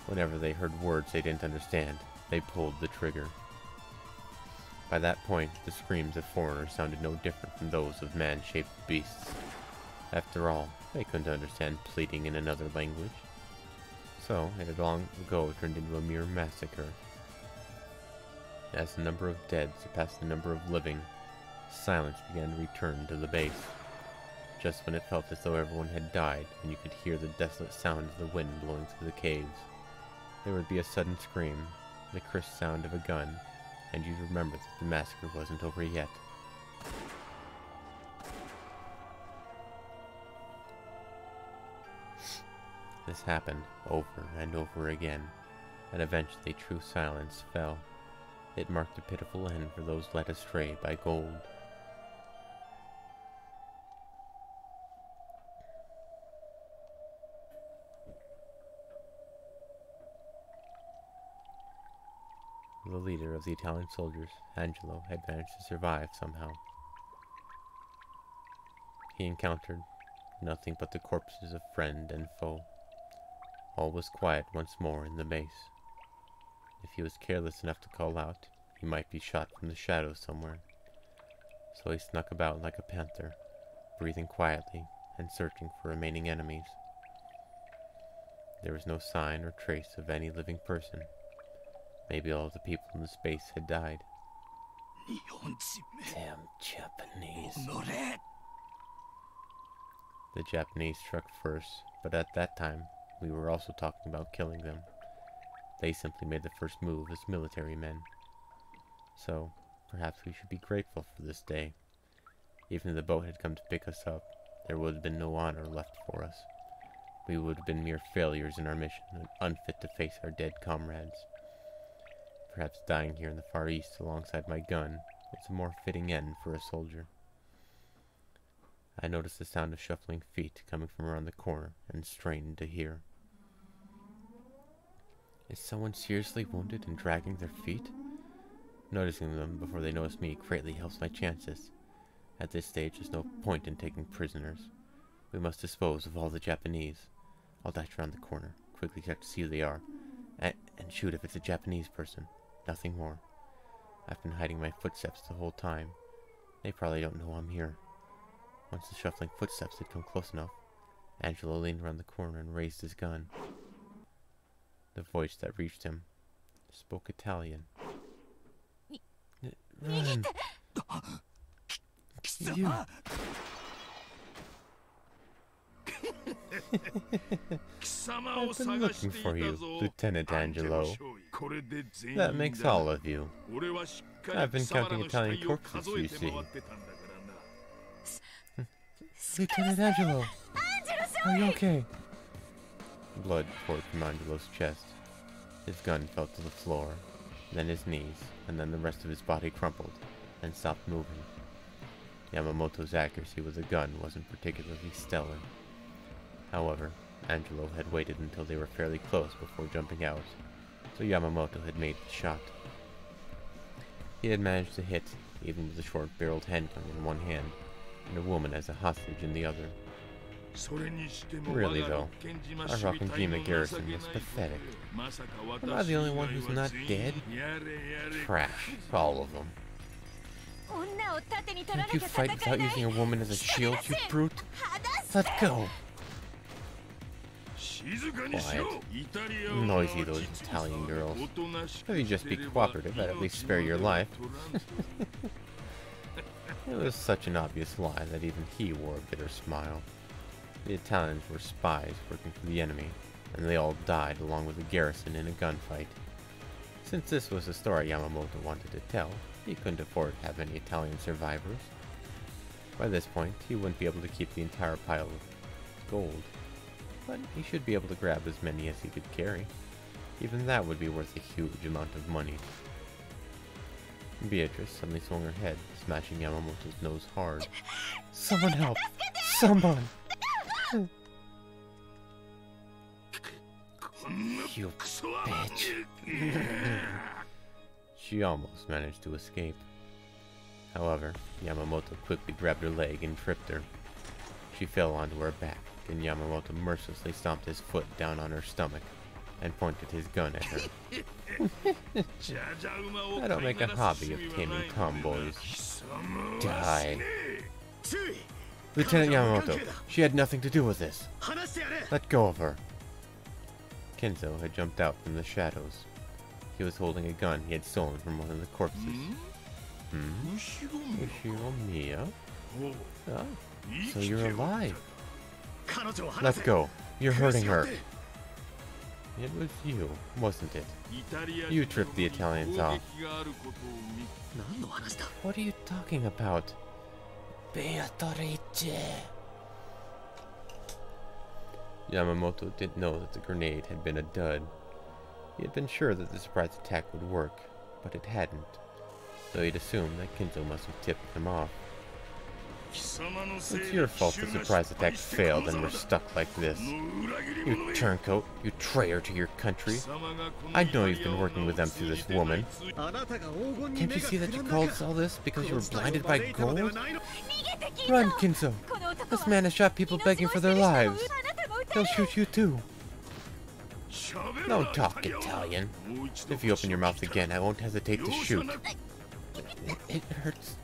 [SPEAKER 1] Whenever they heard words they didn't understand, they pulled the trigger. By that point, the screams of foreigners sounded no different from those of man-shaped beasts. After all, they couldn't understand pleading in another language. So, it had long ago turned into a mere massacre. As the number of dead surpassed the number of living, silence began to return to the base. Just when it felt as though everyone had died, and you could hear the desolate sound of the wind blowing through the caves, there would be a sudden scream, the crisp sound of a gun, and you'd remember that the massacre wasn't over yet. This happened over and over again, and eventually true silence fell. It marked a pitiful end for those led astray by gold. The leader of the Italian soldiers, Angelo, had managed to survive somehow. He encountered nothing but the corpses of friend and foe. All was quiet once more in the base. If he was careless enough to call out, he might be shot from the shadows somewhere. So he snuck about like a panther, breathing quietly and searching for remaining enemies. There was no sign or trace of any living person. Maybe all of the people in the space had died. Damn Japanese. The Japanese struck first, but at that time, we were also talking about killing them. They simply made the first move as military men. So, perhaps we should be grateful for this day. Even if the boat had come to pick us up, there would have been no honor left for us. We would have been mere failures in our mission and unfit to face our dead comrades. Perhaps dying here in the Far East alongside my gun is a more fitting end for a soldier. I noticed the sound of shuffling feet coming from around the corner and strained to hear. Is someone seriously wounded and dragging their feet? Noticing them before they notice me greatly helps my chances. At this stage, there's no point in taking prisoners. We must dispose of all the Japanese. I'll dash around the corner, quickly check to see who they are, and shoot if it's a Japanese person. Nothing more. I've been hiding my footsteps the whole time. They probably don't know I'm here. Once the shuffling footsteps had come close enough, Angelo leaned around the corner and raised his gun. The voice that reached him spoke Italian. Run! You! I've been looking for you, Lieutenant Angelo. That makes all of you. I've been counting Italian corpses, you see. Lieutenant Angelo! Are you okay? Blood poured from Angelo's chest. His gun fell to the floor, then his knees, and then the rest of his body crumpled and stopped moving. Yamamoto's accuracy with a gun wasn't particularly stellar. However, Angelo had waited until they were fairly close before jumping out, so Yamamoto had made the shot. He had managed to hit, even with a short-barreled handgun in one hand, and a woman as a hostage in the other. Really though, our Rakenjima garrison was pathetic. Am I the only one who's not dead? Trash, all of them. Can't you fight without using a woman as a shield, you brute? Let go! Quiet. Noisy, those Italian girls. If you just be cooperative, I'd at least spare your life. It was such an obvious lie that even he wore a bitter smile. The Italians were spies working for the enemy, and they all died along with the garrison in a gunfight. Since this was the story Yamamoto wanted to tell, he couldn't afford to have any Italian survivors. By this point, he wouldn't be able to keep the entire pile of gold, but he should be able to grab as many as he could carry. Even that would be worth a huge amount of money. Beatrice suddenly swung her head, smashing Yamamoto's nose hard. Someone help! Someone! You bitch. She almost managed to escape. However, Yamamoto quickly grabbed her leg and tripped her. She fell onto her back, and Yamamoto mercilessly stomped his foot down on her stomach and pointed his gun at her. I don't make a hobby of taming tomboys. Die. Lieutenant Yamamoto, she had nothing to do with this. Let go of her. Kenzo had jumped out from the shadows. He was holding a gun he had stolen from one of the corpses. Ushiromiya? Ah, so you're alive. Let go. You're hurting her. It was you, wasn't it? You tripped the Italians off. What are you talking about? Beatrice. Yamamoto didn't know that the grenade had been a dud. He had been sure that the surprise attack would work, but it hadn't, so he'd assumed that Kenzo must have tipped him off. It's your fault the surprise attack failed and we're stuck like this. You turncoat, you traitor to your country. I know you've been working with them through this woman. Can't you see that you caused all this because you were blinded by gold? Run, Kenzo! This man has shot people begging for their lives. He'll shoot you too. Don't talk Italian. If you open your mouth again, I won't hesitate to shoot. It hurts.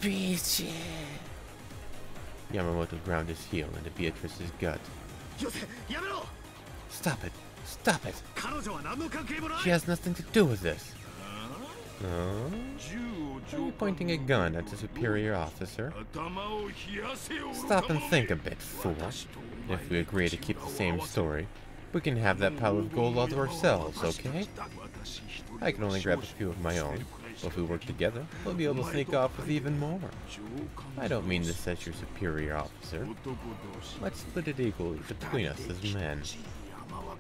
[SPEAKER 1] Bitch. Yamamoto ground his heel into Beatrice's gut. Stop it. Stop it. She has nothing to do with this. Are you pointing a gun at a superior officer? Stop and think a bit, fool. If we agree to keep the same story, we can have that pile of gold all to ourselves, okay? I can only grab a few of my own, but if we work together, we'll be able to sneak off with even more. I don't mean this as your superior officer. Let's split it equally between us as men.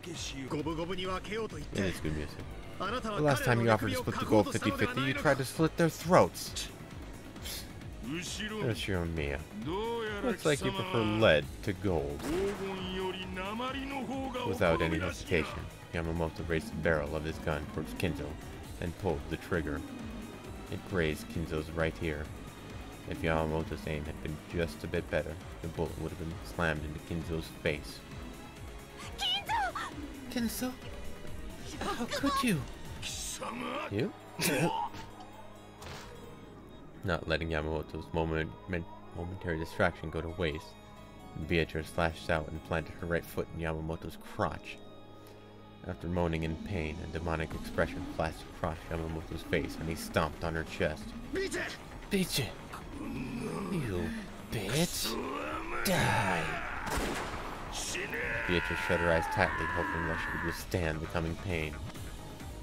[SPEAKER 1] It is good music. The last time you offered to split the gold 50-50, you tried to slit their throats. Ushiromiya. Looks like you prefer lead to gold. Without any hesitation, Yamamoto raised the barrel of his gun towards Kenzo and pulled the trigger. It grazed Kinzo's right ear. If Yamamoto's aim had been just a bit better, the bullet would have been slammed into Kinzo's face. Kenzo? How could you? You? Not letting Yamamoto's momentary distraction go to waste, Beatrice lashed out and planted her right foot in Yamamoto's crotch. After moaning in pain, a demonic expression flashed across Yamamoto's face and he stomped on her chest. Bitch! You bitch! Die! Beatrice shut her eyes tightly, hoping that she would withstand the coming pain.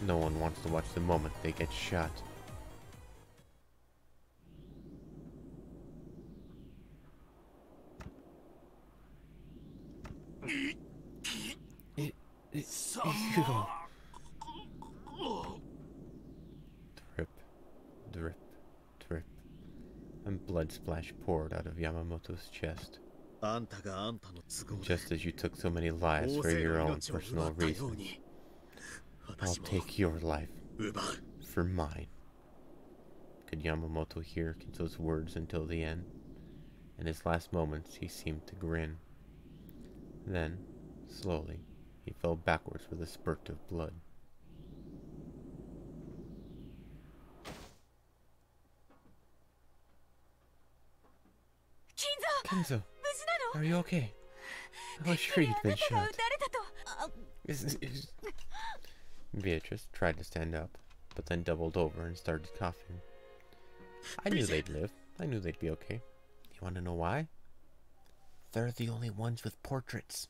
[SPEAKER 1] No one wants to watch the moment they get shot. Drip, drip, drip, and blood splash poured out of Yamamoto's chest. Just as you took so many lives for your own personal reasons, I'll take your life for mine. Could Yamamoto hear Kinzo's words until the end? In his last moments, he seemed to grin. Then, slowly, he fell backwards with a spurt of blood. Kenzo, are you okay? I was sure you'd been shot. Beatrice tried to stand up, but then doubled over and started coughing. I knew they'd live. I knew they'd be okay. You want to know why? They're the only ones with portraits.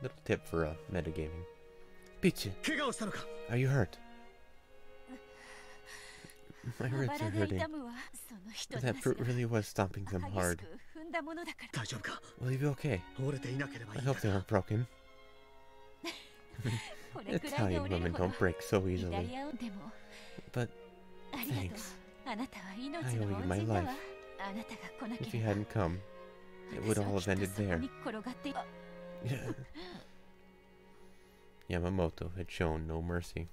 [SPEAKER 1] Little tip for metagaming. Peach, are you hurt? My ribs are hurting. That brute really was stomping them hard. Will you be okay? I hope they aren't broken. Italian women don't break so easily. But thanks. I owe you my life. If you hadn't come, it would all have ended there. Yamamoto had shown no mercy.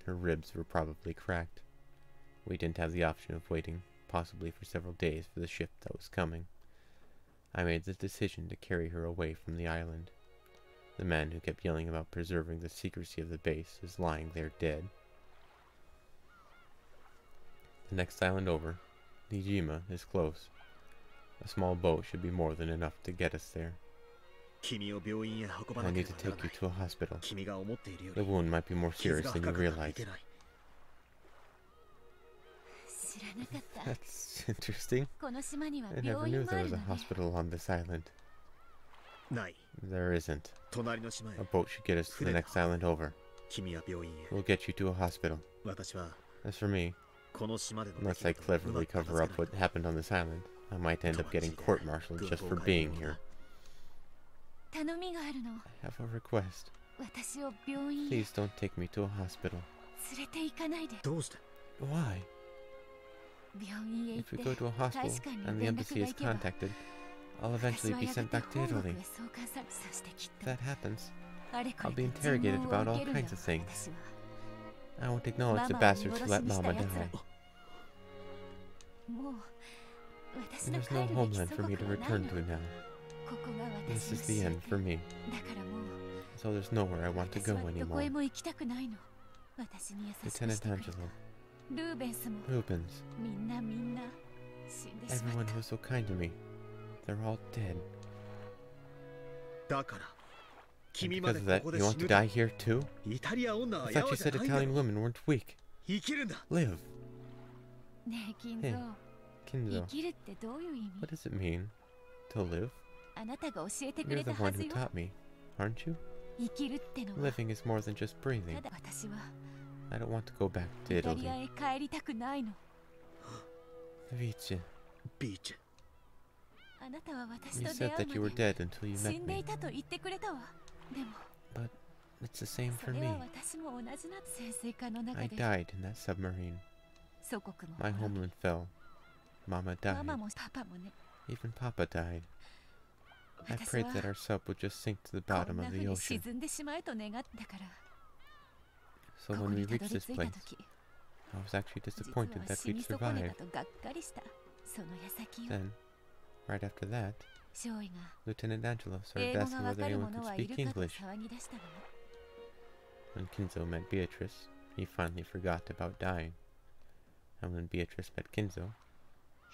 [SPEAKER 1] Her ribs were probably cracked. We didn't have the option of waiting, possibly for several days, for the ship that was coming. I made the decision to carry her away from the island. The man who kept yelling about preserving the secrecy of the base is lying there dead. The next island over, Nijima, is close. A small boat should be more than enough to get us there. I need to take you to a hospital. The wound might be more serious than you realize. That's interesting. I never knew there was a hospital on this island. There isn't. A boat should get us to the next island over. We'll get you to a hospital. As for me, unless I cleverly cover up what happened on this island, I might end up getting court-martialed just for being here. I have a request. Please don't take me to a hospital. Why? If we go to a hospital and the embassy is contacted, I'll eventually be sent back to Italy. If that happens, I'll be interrogated about all kinds of things. I won't acknowledge the bastards who let Mama die. There's no homeland for me to return to now. This is the end for me. So there's nowhere I want to go anymore. Lieutenant Angelo, Rubens, everyone who was so kind to me, they're all dead. And because of that, you want to die here too? I thought you said Italian women weren't weak. Live. Hey, Kinzo, what does it mean to live? You're the one who taught me, aren't you? Living is more than just breathing. I don't want to go back to Italy. Vice, you said that you were dead until you met me. But it's the same for me. I died in that submarine. My homeland fell. Mama died. Even Papa died. I prayed that our sub would just sink to the bottom of the ocean. So when we reached this place, I was actually disappointed that we'd survived. Then, right after that, Lieutenant Angelo started asking whether anyone could speak English. When Kinzo met Beatrice, he finally forgot about dying. And when Beatrice met Kinzo,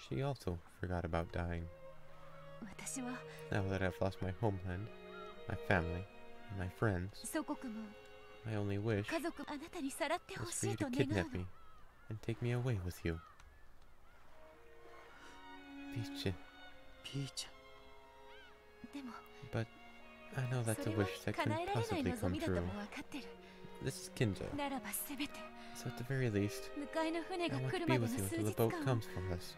[SPEAKER 1] she also forgot about dying. Now that I've lost my homeland, my family, and my friends, my only wish was for you to kidnap me and take me away with you. Peach. But I know that's a wish that couldn't possibly come true. This is Kinzo. So at the very least, I want to be with you until the boat comes for us.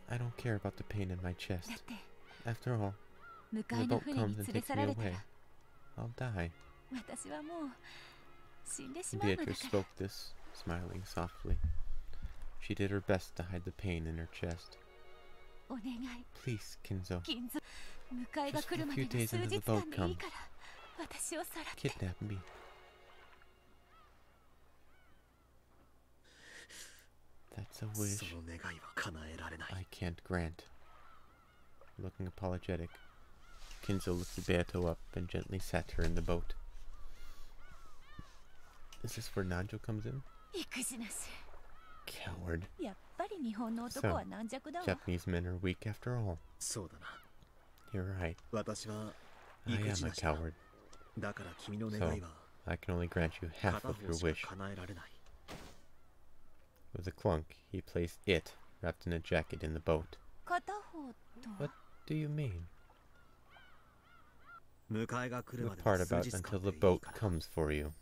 [SPEAKER 1] I don't care about the pain in my chest. After all, when the boat comes and takes me away, I'll die. Beatrice spoke this, smiling softly. She did her best to hide the pain in her chest. Please, Kinzo. Just for a few days until the boat comes. Kidnap me. That's a wish I can't grant. Looking apologetic, Kinzo lifted Beato up and gently sat her in the boat. Is this where Nanjo comes in? Coward. So, Japanese men are weak after all. You're right. I am a coward. So, I can only grant you half of your wish. With a clunk, he placed it, wrapped in a jacket, in the boat. What do you mean? The part about until the boat comes for you.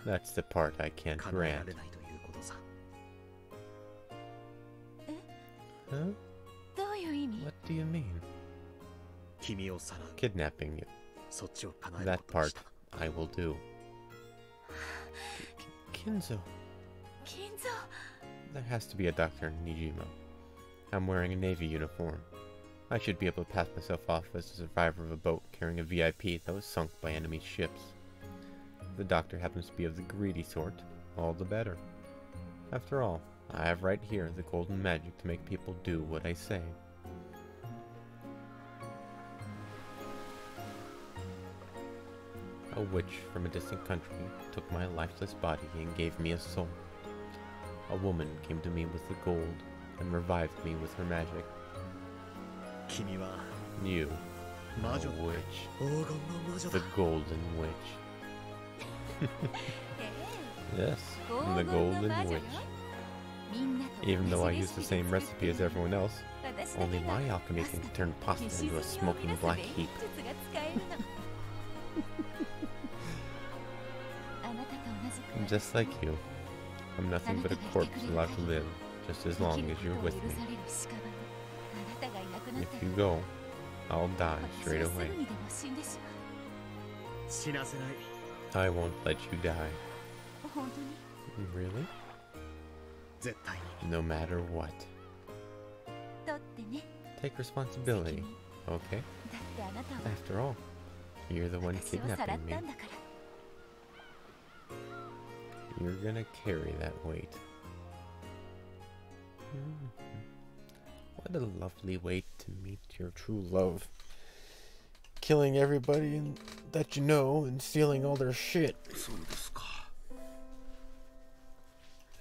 [SPEAKER 1] That's the part I can't grant. Huh? What do you mean? Kidnapping you. That part I will do. Kinzo. There has to be a doctor in Nijima. I'm wearing a Navy uniform. I should be able to pass myself off as a survivor of a boat carrying a VIP that was sunk by enemy ships. If the doctor happens to be of the greedy sort, all the better. After all, I have right here the golden magic to make people do what I say. A witch from a distant country took my lifeless body and gave me a soul. A woman came to me with the gold and revived me with her magic. You, the witch. The golden witch. Yes, I'm the golden witch. Even though I use the same recipe as everyone else, only my alchemy can turn pasta into a smoking black heap. Just like you, I'm nothing but a corpse allowed to live, just as long as you're with me. If you go, I'll die straight away. I won't let you die. Really? No matter what. Take responsibility, okay? After all, you're the one kidnapping me. You're gonna carry that weight. What a lovely way to meet your true love. Killing everybody that you know and stealing all their shit.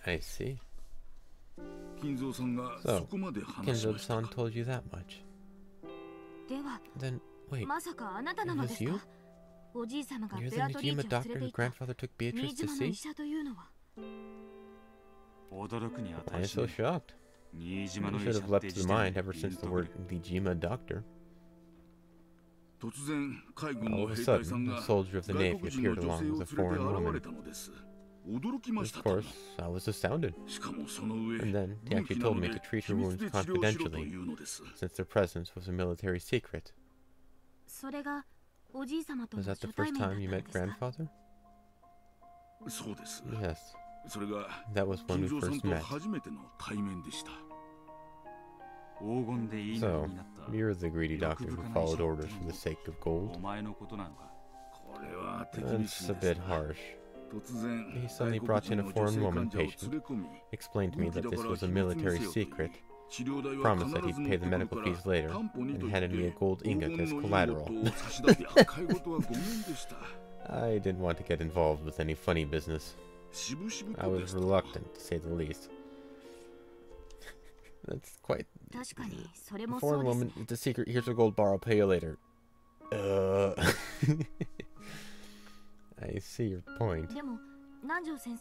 [SPEAKER 1] I see. So, Kinzo-san told you that much. Then, wait, it was you? You're the Nijima doctor whose grandfather took Beatrice to see? I am so shocked. You should have leapt to mind ever since the word Nijima doctor. All of a sudden, a soldier of the Navy appeared along with a foreign woman. Of course, I was astounded. And then he actually told me to treat her wounds confidentially, since their presence was a military secret. Was that the first time you met grandfather? Yes. That was when we first met. So, you're the greedy doctor who followed orders for the sake of gold? That's a bit harsh. He suddenly brought in a foreign woman patient, explained to me that this was a military secret, promised that he'd pay the medical fees later, and handed me a gold ingot as collateral. I didn't want to get involved with any funny business. I was reluctant, to say the least. That's quite... A foreign woman, it's a secret, here's a gold bar, I'll pay you later. I see your point.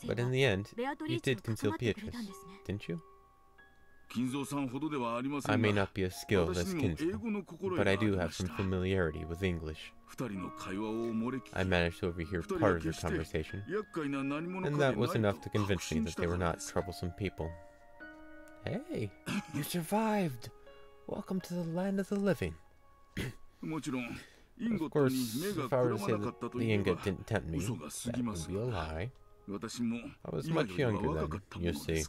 [SPEAKER 1] But in the end, you did conceal Beatrice, didn't you? I may not be as skilled as Kinzo, but I do have some familiarity with English. I managed to overhear part of their conversation, and that was enough to convince me that they were not troublesome people. Hey, you survived! Welcome to the land of the living. Of course, if I were to say that the ingot didn't tempt me, that would be a lie. I was much younger then, you see.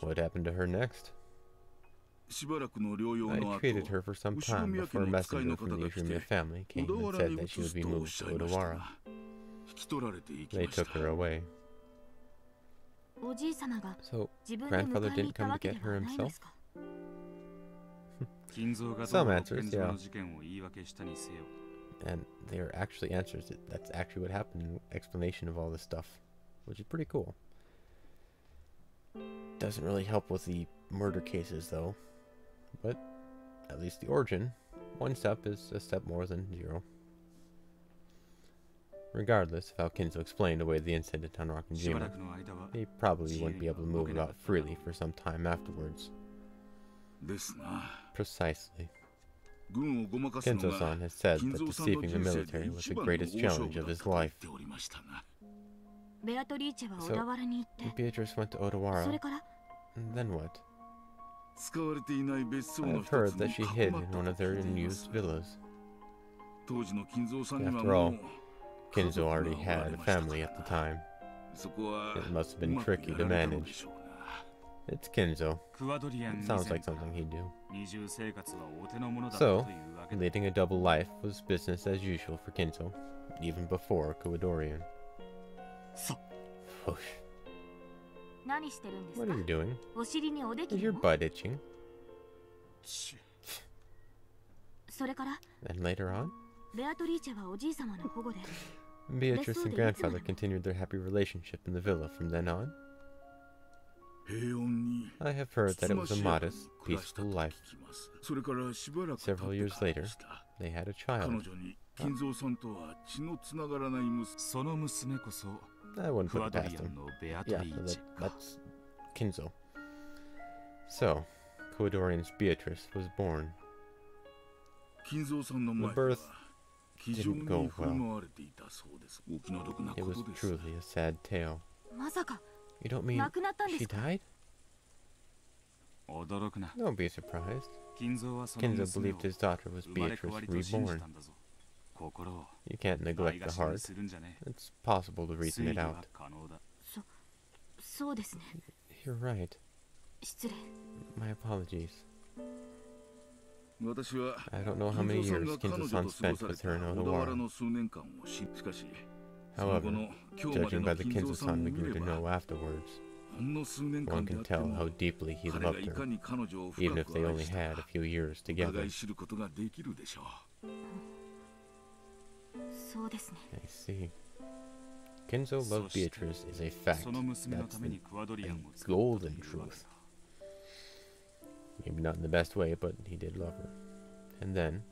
[SPEAKER 1] What happened to her next? I treated her for some time before a messenger from the Umineko family came and said that she would be moved to Odawara. They took her away. So, grandfather didn't come to get her himself? Some answers, yeah. And they are actually answers. That's actually what happened, an explanation of all this stuff, which is pretty cool. Doesn't really help with the murder cases, though. But at least the origin, one step is a step more than zero. Regardless of how Kinzo explained away the incident on Rokkenjima, he probably wouldn't be able to move about freely for some time afterwards. Precisely. Kinzo-san has said that deceiving the military was the greatest challenge of his life. So, Beatrice went to Odawara, and then what? I've heard that she hid in one of their unused villas. After all, Kinzo already had a family at the time. It must have been tricky to manage. It's Kinzo. It sounds like something he'd do. So, leading a double life was business as usual for Kinzo, even before Kuwadorian. Whoosh. What are you doing? Is your butt itching? And later on, Beatrice and grandfather continued their happy relationship in the villa from then on. I have heard that it was a modest, peaceful life. Several years later, they had a child. I wouldn't put it past him. Yeah, that's Kinzo. So, Kuwadorian's Beatrice was born. The birth didn't go well. It was truly a sad tale. You don't mean she died? Don't be surprised. Kinzo believed his daughter was Beatrice reborn. You can't neglect the heart. It's possible to reason it out. You're right. My apologies. I don't know how many years Kinzo-san spent with her in Odawara. However, judging by the Kinzo-san we grew to know afterwards, one can tell how deeply he loved her, even if they only had a few years together. I see. Kinzo loved Beatrice is a fact. That's the golden truth. Maybe not in the best way, but he did love her. And then,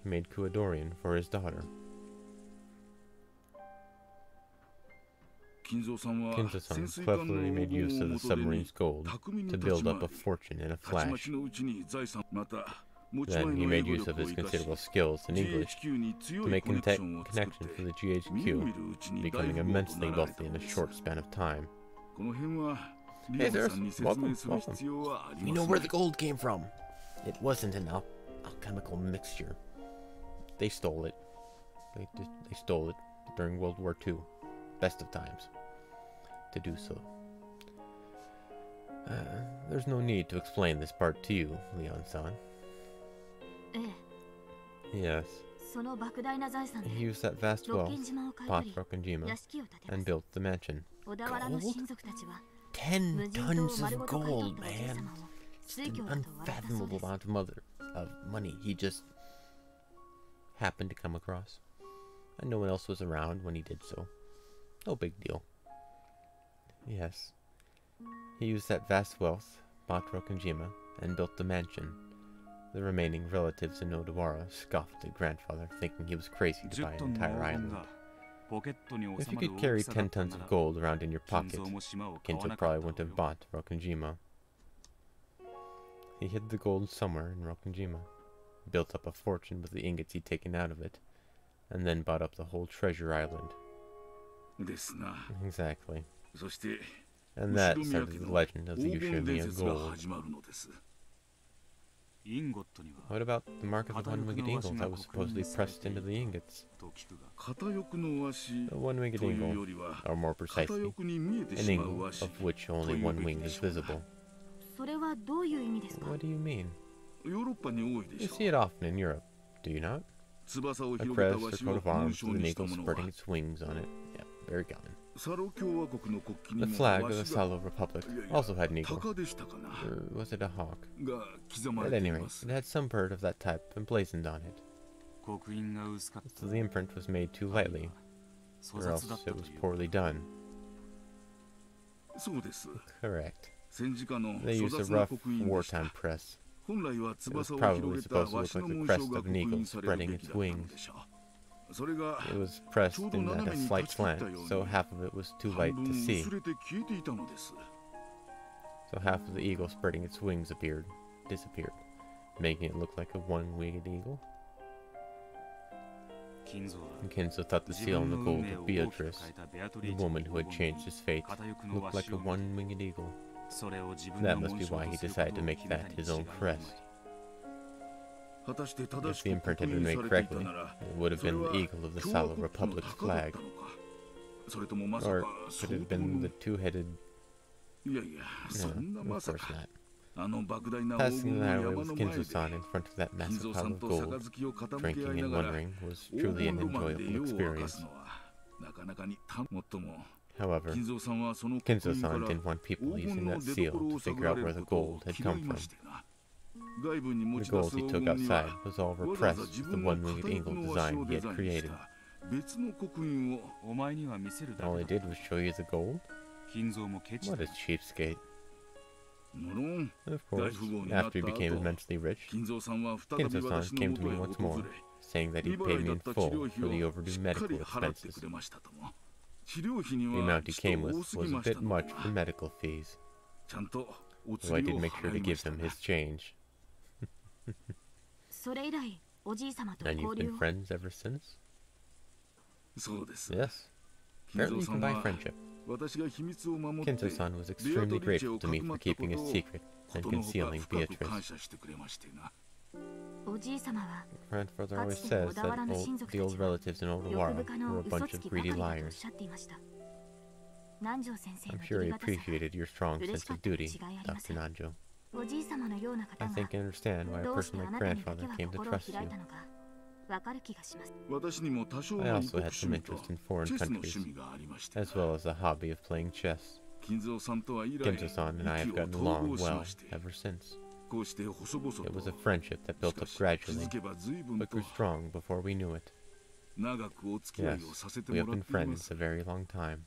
[SPEAKER 1] he made Kuwadorian for his daughter. Kinzo-san cleverly made use of the submarine's gold to build up a fortune in a flash. Then he made use of his considerable skills in English to make connection for the GHQ, becoming immensely wealthy in a short span of time. Hey, sirs. Welcome. We know where the gold came from. It wasn't an alchemical mixture. They stole it. They stole it during World War II. Best of times to do so. There's no need to explain this part to you, Leon-san. Yes. He used that vast wealth, bought Rokkenjima, and built the mansion. Gold? 10 tons of gold, man. It's an unfathomable amount of money he just happened to come across. And no one else was around when he did so. No big deal. Yes. He used that vast wealth, bought Rokkenjima, and built the mansion. The remaining relatives in Odawara scoffed at grandfather, thinking he was crazy to buy an entire island. If you could carry 10 tons of gold around in your pocket, Kinzo probably wouldn't have bought Rokkenjima. He hid the gold somewhere in Rokkenjima, built up a fortune with the ingots he'd taken out of it, and then bought up the whole treasure island. Exactly. And that started the legend of the Ushimiya gold. What about the mark of the one-winged eagle that was supposedly pressed into the ingots? The one-winged eagle, or more precisely, an eagle of which only one wing is visible. What do you mean? You see it often in Europe, do you not? A crest or coat of arms with an eagle spreading its wings on it. Yeah, very common. The flag of the Salo Republic also had an eagle. Or was it a hawk? At any rate, it had some bird of that type emblazoned on it. So the imprint was made too lightly, or else it was poorly done. Correct. They used a rough, wartime press. It was probably supposed to look like the crest of an eagle spreading its wings. It was pressed in at a slight slant, so half of it was too light to see. So half of the eagle spreading its wings disappeared, making it look like a one-winged eagle. Kinzo thought the seal on the gold of Beatrice, the woman who had changed his fate, looked like a one-winged eagle. That must be why he decided to make that his own crest. If the imprint had been made correctly, it would have been the eagle of the Salo Republic's flag. Or could it have been the two-headed
[SPEAKER 2] いやいや、そんな
[SPEAKER 1] of
[SPEAKER 2] まさ
[SPEAKER 1] course
[SPEAKER 2] か。
[SPEAKER 1] not.
[SPEAKER 2] あの莫大な黄
[SPEAKER 1] Passing
[SPEAKER 2] 金
[SPEAKER 1] the
[SPEAKER 2] の
[SPEAKER 1] highway
[SPEAKER 2] 山
[SPEAKER 1] with
[SPEAKER 2] の前で
[SPEAKER 1] Kinzo-san in front of that
[SPEAKER 2] 金
[SPEAKER 1] massive
[SPEAKER 2] 蔵さ
[SPEAKER 1] pile
[SPEAKER 2] ん
[SPEAKER 1] of
[SPEAKER 2] と
[SPEAKER 1] gold,
[SPEAKER 2] 杯を傾け合
[SPEAKER 1] drinking
[SPEAKER 2] いな
[SPEAKER 1] and
[SPEAKER 2] がら
[SPEAKER 1] wondering was
[SPEAKER 2] 黄
[SPEAKER 1] truly an
[SPEAKER 2] 金ロマンで
[SPEAKER 1] enjoyable
[SPEAKER 2] 夜を明か
[SPEAKER 1] experience.
[SPEAKER 2] すのはなかなかにもっとも
[SPEAKER 1] However,
[SPEAKER 2] 金蔵さんはその刻印か
[SPEAKER 1] Kinzo-san
[SPEAKER 2] ら
[SPEAKER 1] didn't want
[SPEAKER 2] 黄
[SPEAKER 1] people
[SPEAKER 2] 金
[SPEAKER 1] using
[SPEAKER 2] の
[SPEAKER 1] that
[SPEAKER 2] 出
[SPEAKER 1] seal
[SPEAKER 2] 所
[SPEAKER 1] to
[SPEAKER 2] を探
[SPEAKER 1] figure
[SPEAKER 2] ら
[SPEAKER 1] out
[SPEAKER 2] れ
[SPEAKER 1] where
[SPEAKER 2] る
[SPEAKER 1] the
[SPEAKER 2] ことを
[SPEAKER 1] gold had
[SPEAKER 2] 嫌
[SPEAKER 1] come
[SPEAKER 2] いま
[SPEAKER 1] from.
[SPEAKER 2] してな。外部に持
[SPEAKER 1] The
[SPEAKER 2] ち出
[SPEAKER 1] gold
[SPEAKER 2] す
[SPEAKER 1] he
[SPEAKER 2] 黄
[SPEAKER 1] took
[SPEAKER 2] 金に
[SPEAKER 1] outside
[SPEAKER 2] は
[SPEAKER 1] was all
[SPEAKER 2] わざわざ
[SPEAKER 1] repressed
[SPEAKER 2] 自
[SPEAKER 1] with the
[SPEAKER 2] 分の
[SPEAKER 1] one-winged
[SPEAKER 2] 片
[SPEAKER 1] eagle
[SPEAKER 2] 翼の足
[SPEAKER 1] design
[SPEAKER 2] を
[SPEAKER 1] he
[SPEAKER 2] デ
[SPEAKER 1] had
[SPEAKER 2] ザインし
[SPEAKER 1] created.
[SPEAKER 2] た別の刻印をお前には見せるだ
[SPEAKER 1] All
[SPEAKER 2] け
[SPEAKER 1] he
[SPEAKER 2] だ。
[SPEAKER 1] did was show you the gold?
[SPEAKER 2] 金蔵もケチ
[SPEAKER 1] What
[SPEAKER 2] だ。
[SPEAKER 1] a cheapskate.
[SPEAKER 2] 無論
[SPEAKER 1] And of
[SPEAKER 2] 大
[SPEAKER 1] course,
[SPEAKER 2] 富豪になっ
[SPEAKER 1] after
[SPEAKER 2] た
[SPEAKER 1] he became
[SPEAKER 2] 後
[SPEAKER 1] immensely rich,
[SPEAKER 2] 金蔵さんは再び
[SPEAKER 1] Kinzo-san
[SPEAKER 2] 私の
[SPEAKER 1] came
[SPEAKER 2] も
[SPEAKER 1] to
[SPEAKER 2] とへ
[SPEAKER 1] me once
[SPEAKER 2] 訪
[SPEAKER 1] more,
[SPEAKER 2] れ
[SPEAKER 1] saying that
[SPEAKER 2] 未
[SPEAKER 1] he'd
[SPEAKER 2] 払
[SPEAKER 1] paid
[SPEAKER 2] い
[SPEAKER 1] me
[SPEAKER 2] だ
[SPEAKER 1] in
[SPEAKER 2] った治
[SPEAKER 1] full
[SPEAKER 2] 療
[SPEAKER 1] for
[SPEAKER 2] 費
[SPEAKER 1] the
[SPEAKER 2] を
[SPEAKER 1] overdue
[SPEAKER 2] しっか
[SPEAKER 1] medical
[SPEAKER 2] り払ってく
[SPEAKER 1] expenses.
[SPEAKER 2] れましたとも。治療費に
[SPEAKER 1] The
[SPEAKER 2] は
[SPEAKER 1] amount he
[SPEAKER 2] ちょ
[SPEAKER 1] came
[SPEAKER 2] っと
[SPEAKER 1] with
[SPEAKER 2] 多す
[SPEAKER 1] was
[SPEAKER 2] ぎ
[SPEAKER 1] a
[SPEAKER 2] ました
[SPEAKER 1] bit
[SPEAKER 2] の
[SPEAKER 1] much for
[SPEAKER 2] が
[SPEAKER 1] medical fees,
[SPEAKER 2] ちゃんとお
[SPEAKER 1] so I
[SPEAKER 2] 釣り
[SPEAKER 1] did
[SPEAKER 2] を
[SPEAKER 1] make sure
[SPEAKER 2] 払
[SPEAKER 1] to
[SPEAKER 2] いま
[SPEAKER 1] give
[SPEAKER 2] した
[SPEAKER 1] him
[SPEAKER 2] が
[SPEAKER 1] his change.
[SPEAKER 3] それ以来おじい様と
[SPEAKER 1] And
[SPEAKER 3] 交
[SPEAKER 1] you've
[SPEAKER 3] 流
[SPEAKER 1] been
[SPEAKER 3] を
[SPEAKER 1] friends ever since?
[SPEAKER 2] そうです。
[SPEAKER 1] Yes.
[SPEAKER 2] 金
[SPEAKER 1] Apparently
[SPEAKER 2] 蔵
[SPEAKER 1] you
[SPEAKER 2] さ
[SPEAKER 1] can
[SPEAKER 2] ん
[SPEAKER 1] buy
[SPEAKER 2] は
[SPEAKER 1] friendship.
[SPEAKER 2] 私が秘密を守って
[SPEAKER 1] Kinzo-san was
[SPEAKER 2] ベア
[SPEAKER 1] extremely
[SPEAKER 2] トリーチェ
[SPEAKER 1] grateful
[SPEAKER 2] を
[SPEAKER 1] to me
[SPEAKER 2] かくま
[SPEAKER 1] for
[SPEAKER 2] ったこ
[SPEAKER 1] keeping
[SPEAKER 2] と
[SPEAKER 1] a
[SPEAKER 2] を
[SPEAKER 1] secret
[SPEAKER 2] こ
[SPEAKER 1] and
[SPEAKER 2] とのほか
[SPEAKER 1] concealing
[SPEAKER 2] 深く感
[SPEAKER 1] Beatrice.
[SPEAKER 2] 謝してくれましてな。
[SPEAKER 3] おじい様は
[SPEAKER 1] Grandfather
[SPEAKER 3] か
[SPEAKER 1] always
[SPEAKER 3] つての
[SPEAKER 1] says
[SPEAKER 3] 小田
[SPEAKER 1] that
[SPEAKER 3] 原の親族
[SPEAKER 1] the
[SPEAKER 3] た
[SPEAKER 1] old
[SPEAKER 3] ちは
[SPEAKER 1] relatives in
[SPEAKER 3] 欲
[SPEAKER 1] Odawara
[SPEAKER 3] 深
[SPEAKER 1] were
[SPEAKER 3] の
[SPEAKER 1] a
[SPEAKER 3] 嘘
[SPEAKER 1] bunch
[SPEAKER 3] つ
[SPEAKER 1] of
[SPEAKER 3] きばか
[SPEAKER 1] greedy
[SPEAKER 3] りだとおっ
[SPEAKER 1] liars.
[SPEAKER 3] しゃっていました。南條先生
[SPEAKER 1] I'm
[SPEAKER 3] の
[SPEAKER 1] sure he
[SPEAKER 3] 義理堅さが
[SPEAKER 1] appreciated your strong
[SPEAKER 3] 嬉
[SPEAKER 1] sense
[SPEAKER 3] しか
[SPEAKER 1] of
[SPEAKER 3] ったに
[SPEAKER 1] duty,
[SPEAKER 3] 違いありませ
[SPEAKER 1] Dr.
[SPEAKER 3] ん。
[SPEAKER 1] Nanjo.
[SPEAKER 3] おじい様のような
[SPEAKER 1] I
[SPEAKER 3] 方
[SPEAKER 1] think I
[SPEAKER 3] が
[SPEAKER 1] understand why a
[SPEAKER 3] どうして
[SPEAKER 1] person
[SPEAKER 3] あ
[SPEAKER 1] like
[SPEAKER 3] なたにだけ
[SPEAKER 1] grandfather
[SPEAKER 3] は
[SPEAKER 1] came to
[SPEAKER 3] 心を
[SPEAKER 1] trust
[SPEAKER 3] 開
[SPEAKER 1] you.
[SPEAKER 3] いたのかわかる気がします。
[SPEAKER 2] 私にも多少
[SPEAKER 1] I
[SPEAKER 2] の異
[SPEAKER 1] also
[SPEAKER 2] 国
[SPEAKER 1] had
[SPEAKER 2] 趣
[SPEAKER 1] some
[SPEAKER 2] 味と
[SPEAKER 1] interest in
[SPEAKER 2] チ
[SPEAKER 1] foreign
[SPEAKER 2] ェスの
[SPEAKER 1] countries,
[SPEAKER 2] 趣味がありまして
[SPEAKER 1] as well as a hobby of playing chess.
[SPEAKER 2] 金蔵さんとは以来
[SPEAKER 1] Kinzo-san and I
[SPEAKER 2] 息
[SPEAKER 1] have
[SPEAKER 2] を
[SPEAKER 1] gotten
[SPEAKER 2] 統
[SPEAKER 1] along
[SPEAKER 2] 合し
[SPEAKER 1] well
[SPEAKER 2] まして
[SPEAKER 1] ever since.
[SPEAKER 2] こうして細々
[SPEAKER 1] It was a
[SPEAKER 2] と
[SPEAKER 1] friendship that
[SPEAKER 2] し
[SPEAKER 1] built
[SPEAKER 2] か
[SPEAKER 1] up
[SPEAKER 2] し気
[SPEAKER 1] gradually,
[SPEAKER 2] づけば随分
[SPEAKER 1] but
[SPEAKER 2] と
[SPEAKER 1] grew strong before we knew it.
[SPEAKER 2] 長くお付き合い
[SPEAKER 1] Yes,
[SPEAKER 2] をさせて
[SPEAKER 1] we
[SPEAKER 2] も
[SPEAKER 1] have
[SPEAKER 2] らっ
[SPEAKER 1] been
[SPEAKER 2] ていま
[SPEAKER 1] friends
[SPEAKER 2] す
[SPEAKER 1] a very long time.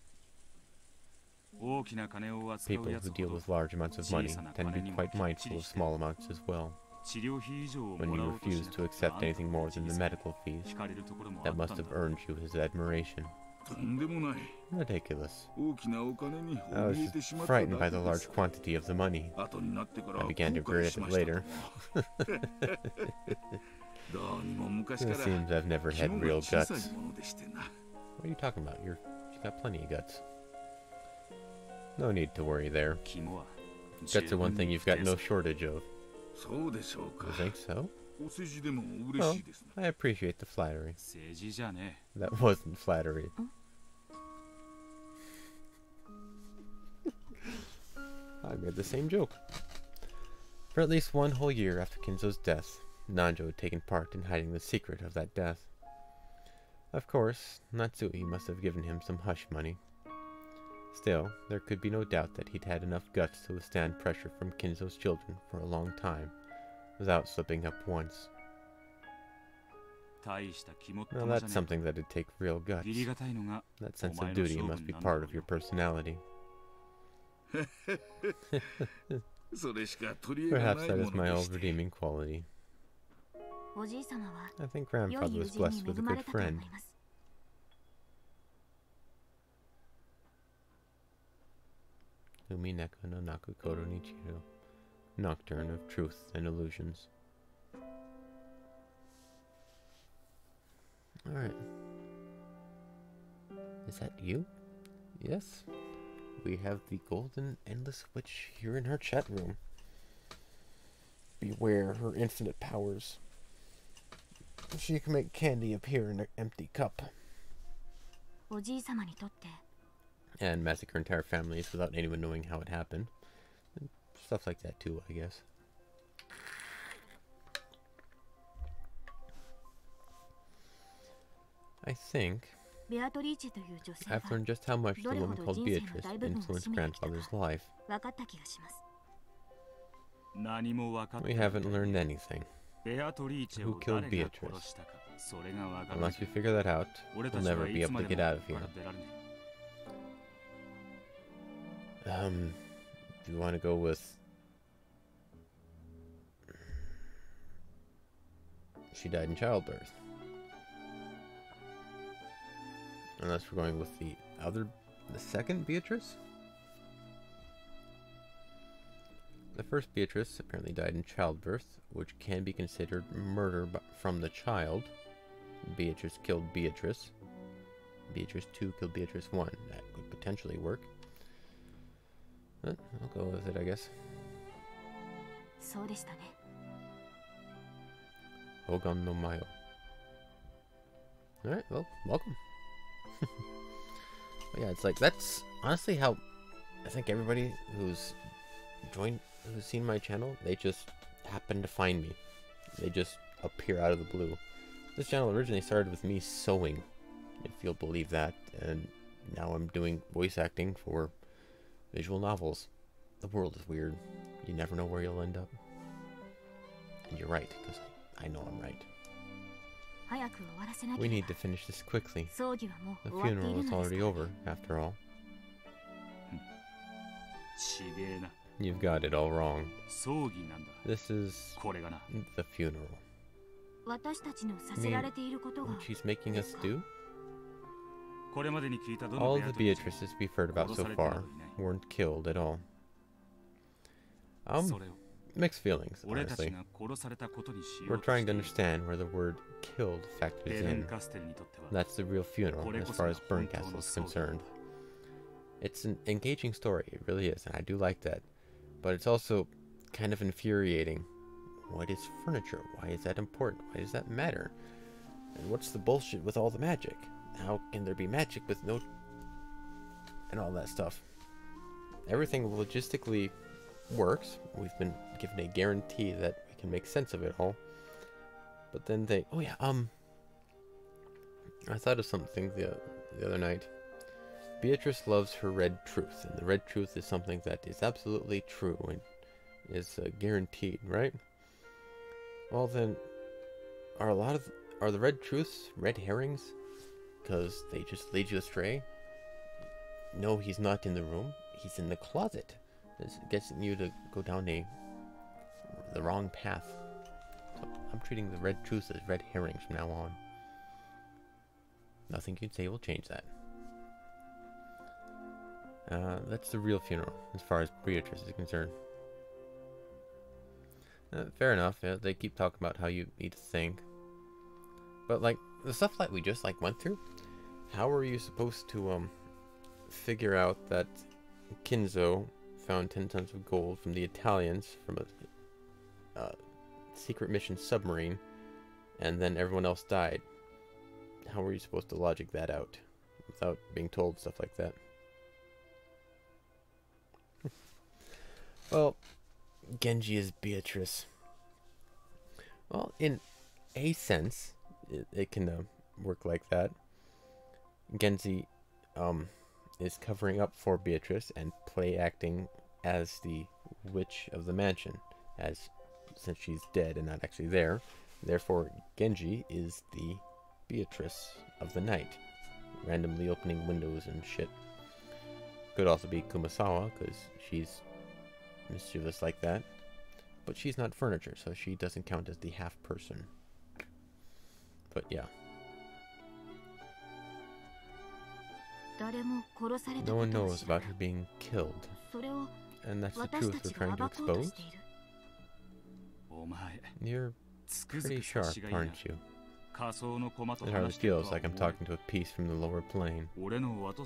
[SPEAKER 2] 大きな金を扱
[SPEAKER 1] People
[SPEAKER 2] うや
[SPEAKER 1] who
[SPEAKER 2] つほ
[SPEAKER 1] deal
[SPEAKER 2] ど
[SPEAKER 1] with large amounts of money
[SPEAKER 2] 小さな
[SPEAKER 1] tend to
[SPEAKER 2] 金
[SPEAKER 1] be
[SPEAKER 2] にも
[SPEAKER 1] quite
[SPEAKER 2] きっ
[SPEAKER 1] mindful
[SPEAKER 2] ちり
[SPEAKER 1] of
[SPEAKER 2] して
[SPEAKER 1] small amounts as well.
[SPEAKER 2] 治療費以上を
[SPEAKER 1] When
[SPEAKER 2] もら
[SPEAKER 1] you
[SPEAKER 2] おうとし
[SPEAKER 1] refused to accept anything more than the medical fees,
[SPEAKER 2] 惹かれるところもあ
[SPEAKER 1] that
[SPEAKER 2] った
[SPEAKER 1] must
[SPEAKER 2] ん
[SPEAKER 1] have
[SPEAKER 2] だ
[SPEAKER 1] earned you his admiration.
[SPEAKER 2] とんでもない
[SPEAKER 1] Ridiculous.
[SPEAKER 2] 大きなお金に
[SPEAKER 1] I was
[SPEAKER 2] 怯えてし
[SPEAKER 1] just
[SPEAKER 2] まった
[SPEAKER 1] frightened
[SPEAKER 2] だ
[SPEAKER 1] by
[SPEAKER 2] け
[SPEAKER 1] the
[SPEAKER 2] で
[SPEAKER 1] large
[SPEAKER 2] す
[SPEAKER 1] quantity of the money.
[SPEAKER 2] 後になってから
[SPEAKER 1] I
[SPEAKER 2] 後
[SPEAKER 1] began to
[SPEAKER 2] 悔
[SPEAKER 1] regret
[SPEAKER 2] し
[SPEAKER 1] it
[SPEAKER 2] ましたと
[SPEAKER 1] later.
[SPEAKER 2] どうにも昔
[SPEAKER 1] It
[SPEAKER 2] から
[SPEAKER 1] seems I've never
[SPEAKER 2] 肝
[SPEAKER 1] had
[SPEAKER 2] が
[SPEAKER 1] real
[SPEAKER 2] 小さい
[SPEAKER 1] guts.
[SPEAKER 2] ものでしてな
[SPEAKER 1] What are you talking about? You got plenty of guts. No need to worry there.
[SPEAKER 2] 肝は
[SPEAKER 1] Guts are one thing you've got no shortage of.
[SPEAKER 2] そうでしょうか
[SPEAKER 1] You think so?
[SPEAKER 2] お世辞でも嬉しいですな
[SPEAKER 1] I appreciate the flattery.
[SPEAKER 2] 政治じゃね
[SPEAKER 1] That wasn't flattery. I made the same joke. For at least one whole year after Kinzo's death, Nanjo had taken part in hiding the secret of that death. Of course, Natsui must have given him some hush money. Still, there could be no doubt that he'd had enough guts to withstand pressure from Kinzo's children for a long time, without slipping up once.
[SPEAKER 2] 大した肝っ
[SPEAKER 1] Now
[SPEAKER 2] 玉じゃ
[SPEAKER 1] that's
[SPEAKER 2] ね
[SPEAKER 1] something that'd take real
[SPEAKER 2] え義理
[SPEAKER 1] guts.
[SPEAKER 2] がたいのが
[SPEAKER 1] That sense of
[SPEAKER 2] お前の
[SPEAKER 1] duty
[SPEAKER 2] 性分
[SPEAKER 1] must be
[SPEAKER 2] なんだ
[SPEAKER 1] part of your personality.
[SPEAKER 2] それしか取り柄が
[SPEAKER 1] Perhaps
[SPEAKER 2] ない
[SPEAKER 1] that
[SPEAKER 2] も
[SPEAKER 1] is my
[SPEAKER 2] ので
[SPEAKER 1] all
[SPEAKER 2] して
[SPEAKER 1] redeeming quality.
[SPEAKER 3] おじい様は
[SPEAKER 1] I think
[SPEAKER 3] 良い
[SPEAKER 1] grandfather
[SPEAKER 3] 友
[SPEAKER 1] was
[SPEAKER 3] 人
[SPEAKER 1] blessed
[SPEAKER 3] に
[SPEAKER 1] with
[SPEAKER 3] 恵
[SPEAKER 1] a
[SPEAKER 3] ま
[SPEAKER 1] good
[SPEAKER 3] れたと思
[SPEAKER 1] friend.
[SPEAKER 3] います。
[SPEAKER 1] Umineko no Nakukoro Nichiro. Nocturne of Truth and Illusions. Alright. Is that you? Yes. We have the golden endless witch here in her chat room. Beware her infinite powers. She can make candy appear in an empty cup.
[SPEAKER 3] おじい様にとって
[SPEAKER 1] And massacre entire families without anyone knowing how it happened. And stuff like that too, I guess. I think
[SPEAKER 3] ベアトリーチェという女性
[SPEAKER 1] I've
[SPEAKER 3] が
[SPEAKER 1] learned just how much the
[SPEAKER 3] どれほ
[SPEAKER 1] woman
[SPEAKER 3] ど
[SPEAKER 1] called
[SPEAKER 3] 人生の
[SPEAKER 1] Beatrice
[SPEAKER 3] 大部分を
[SPEAKER 1] influenced
[SPEAKER 3] 占めてきた
[SPEAKER 1] grandfather's
[SPEAKER 3] か
[SPEAKER 1] life.
[SPEAKER 3] 分かった気がします。
[SPEAKER 2] 何も分かって
[SPEAKER 1] We haven't learned anything.
[SPEAKER 2] ベアトリーチェ
[SPEAKER 1] Who
[SPEAKER 2] を
[SPEAKER 1] killed
[SPEAKER 2] 誰が
[SPEAKER 1] Beatrice?
[SPEAKER 2] 殺したかそれが分からな
[SPEAKER 1] Unless
[SPEAKER 2] き
[SPEAKER 1] we
[SPEAKER 2] ゃ
[SPEAKER 1] figure that out,
[SPEAKER 2] 俺た
[SPEAKER 1] we'll
[SPEAKER 2] ちは
[SPEAKER 1] never
[SPEAKER 2] い
[SPEAKER 1] be
[SPEAKER 2] つま
[SPEAKER 1] able to
[SPEAKER 2] で
[SPEAKER 1] get
[SPEAKER 2] も
[SPEAKER 1] out of
[SPEAKER 2] ここ
[SPEAKER 1] here.
[SPEAKER 2] から出られね
[SPEAKER 1] Do you want to go with... She died in childbirth. Unless we're going with the second Beatrice? The first Beatrice apparently died in childbirth, which can be considered murder from the child. Beatrice killed Beatrice. Beatrice 2 killed Beatrice 1. That could potentially work. But I'll go with it, I guess.
[SPEAKER 3] そうでしたね。
[SPEAKER 1] Hogan no Mayo. Alright, well, welcome. But yeah, it's like, that's honestly how I think everybody who's seen my channel, they just happen to find me. They just appear out of the blue. This channel originally started with me sewing, if you'll believe that, and now I'm doing voice acting for visual novels. The world is weird. You never know where you'll end up. And you're right, because I know I'm right. We need to finish this quickly. The funeral is already over, after all. You've got it all wrong. This is the funeral. You mean what she's making us do? All the Beatrices we've heard about so far weren't killed at all. Mixed feelings, honestly. We're trying to understand where the word killed factors in. That's the real funeral, as far as Burncastle is concerned. It's an engaging story, it really is, and I do like that. But it's also kind of infuriating. What is furniture? Why is that important? Why does that matter? And what's the bullshit with all the magic? How can there be magic with no... and all that stuff? Everything logistically works. We've been given a guarantee that we can make sense of it all. But then they... oh yeah, I thought of something the other night. Beatrice loves her red truth, and the red truth is something that is absolutely true and is guaranteed, right? Well then, are the red truths red herrings? Because they just lead you astray? No, he's not in the room. He's in the closet. This gets you to go down the wrong path. So I'm treating the red truths as red herrings from now on. Nothing you'd say will change that. That's the real funeral, as far as Beatrice is concerned. Fair enough, yeah, they keep talking about how you need to think. But, like, the stuff that we just, like, went through, how are you supposed to, figure out that Kinzo found 10 tons of gold from the Italians from a secret mission submarine, and then everyone else died? How are you supposed to logic that out without being told stuff like that? Well, Genji is Beatrice. Well, in a sense, it can work like that. Genji is covering up for Beatrice and play acting as the witch of the mansion, since she's dead and not actually there. Therefore, Genji is the Beatrice of the night, randomly opening windows and shit. Could also be Kumasawa, because she's mischievous like that, but she's not furniture, so she doesn't count as the half person. But yeah, no one knows about her being killed, and that's the truth we're trying to expose. You're pretty sharp, aren't you? It hardly feels like I'm talking to a piece from the lower plane. But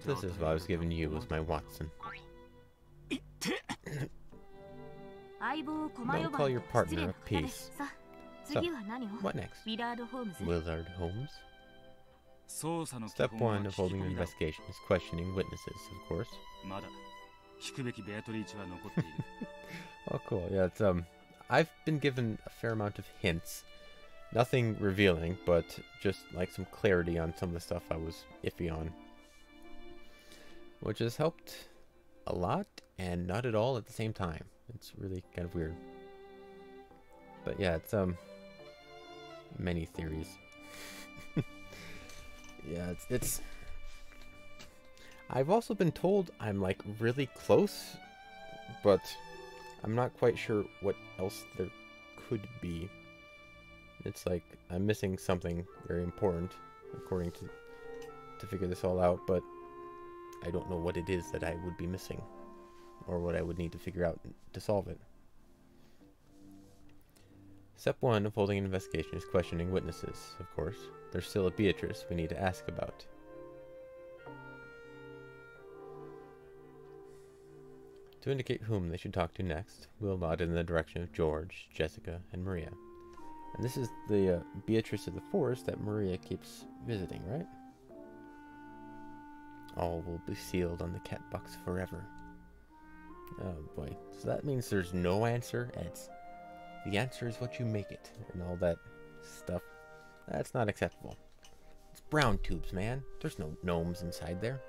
[SPEAKER 1] this is what I was giving you as my Watson. Don't call your partner a piece. So, what next? Willard Holmes? Step 1 of holding an investigation is questioning witnesses, of course. Oh, cool. Yeah, it's, I've been given a fair amount of hints. Nothing revealing, but just, like, some clarity on some of the stuff I was iffy on. Which has helped a lot, and not at all at the same time. It's really kind of weird. But yeah, it's, many theories. Yeah, it's... I've also been told I'm, like, really close, but I'm not quite sure what else there could be. It's like, I'm missing something very important, according to figure this all out, but I don't know what it is that I would be missing, or what I would need to figure out to solve it. Step 1 of holding an investigation is questioning witnesses, of course. There's still a Beatrice we need to ask about. To indicate whom they should talk to next, we'll nod in the direction of George, Jessica, and Maria. And this is the Beatrice of the Forest that Maria keeps visiting, right? all will be sealed on the cat box forever. Oh boy. So that means there's no answer. The answer is what you make it, and all that stuff. That's not acceptable. It's brown tubes, man. There's no gnomes inside there.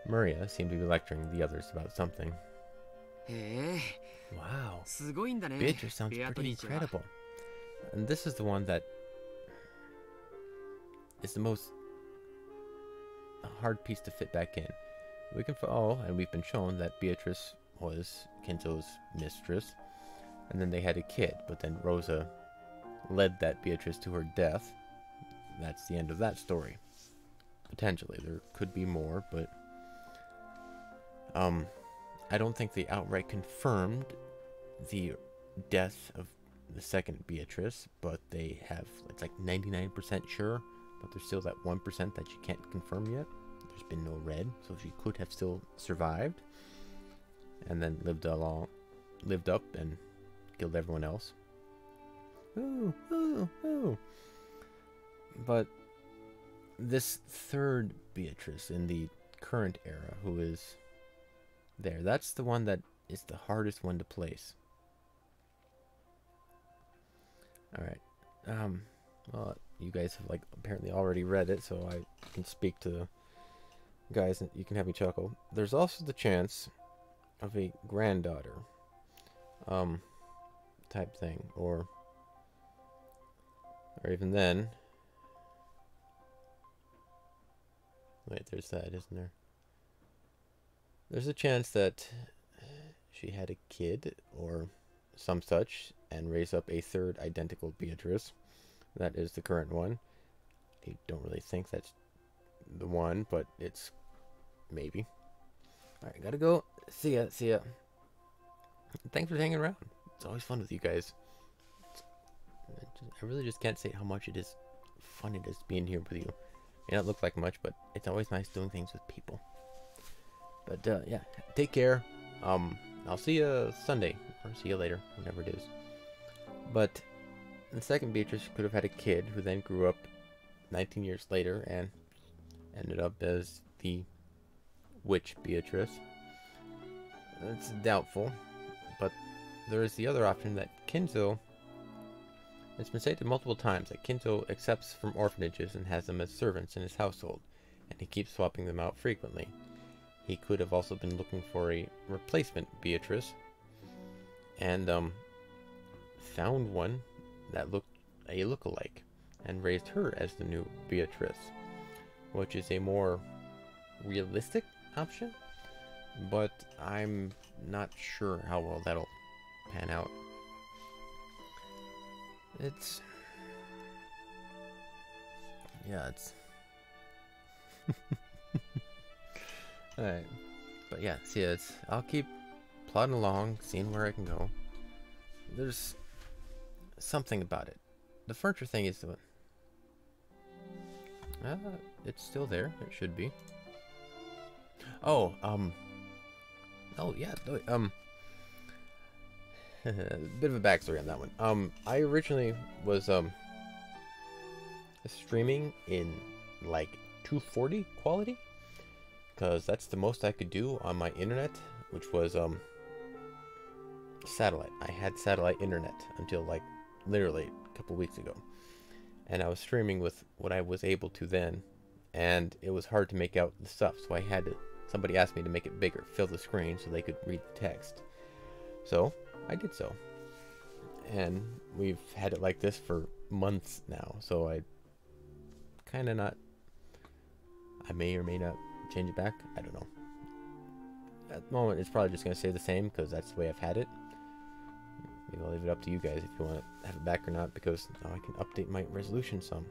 [SPEAKER 1] Maria seemed to be lecturing the others about something. Wow. Beatrice sounds pretty incredible. And this is the one that is the most hard piece to fit back in. We can and we've been shown that Beatrice was Kinzo's mistress, and then they had a kid, but then Rosa led that Beatrice to her death. That's the end of that story. Potentially. There could be more, but I don't think they outright confirmed the death of the second Beatrice, but they have, it's like 99% sure, but there's still that 1% that you can't confirm yet. There's been no red, so she could have still survived and then lived up and killed everyone else. Ooh, ooh, ooh. But this third Beatrice in the current era who is there, that's the one that is the hardest one to place. Alright. Well, you guys have apparently already read it, so I can speak to the guys and you can have me chuckle. There's also the chance of a granddaughter type thing, or even then. Wait, there's that, isn't there? There's a chance that she had a kid or some such and raised up a third identical Beatrice. That is the current one. I don't really think that's the one, but it's maybe. Alright, gotta go. See ya, see ya. Thanks for hanging around. It's always fun with you guys. I really just can't say how much fun it is being here with you. May not look like much, but it's always nice doing things with people. But yeah, take care. I'll see you Sunday, or see you later, whenever it is. But the second Beatrice could have had a kid who then grew up 19 years later and ended up as the witch Beatrice. It's doubtful, but there is the other option that Kinzo. It's been stated multiple times that Kinzo accepts from orphanages and has them as servants in his household, and he keeps swapping them out frequently. He could have also been looking for a replacement Beatrice, and found one that looked a look-alike, and raised her as the new Beatrice, which is a more realistic option, but I'm not sure how well that'll pan out. It's alright, but yeah, see, I'll keep plodding along, seeing where I can go. There's something about it. The furniture thing is the it's still there. It should be. Oh, oh yeah, a bit of a backstory on that one. I originally was streaming in like 240 quality, because that's the most I could do on my internet, which was satellite. I had satellite internet until like literally a couple weeks ago, and I was streaming with what I was able to then, and it was hard to make out the stuff, so I had to, somebody asked me to make it bigger, fill the screen so they could read the text. So I did so, and we've had it like this for months now, so I may or may not change it back. I don't know. At the moment, it's probably just going to stay the same because that's the way I've had it. Maybe I'll leave it up to you guys if you want to have it back or not, because now I can update my resolution some.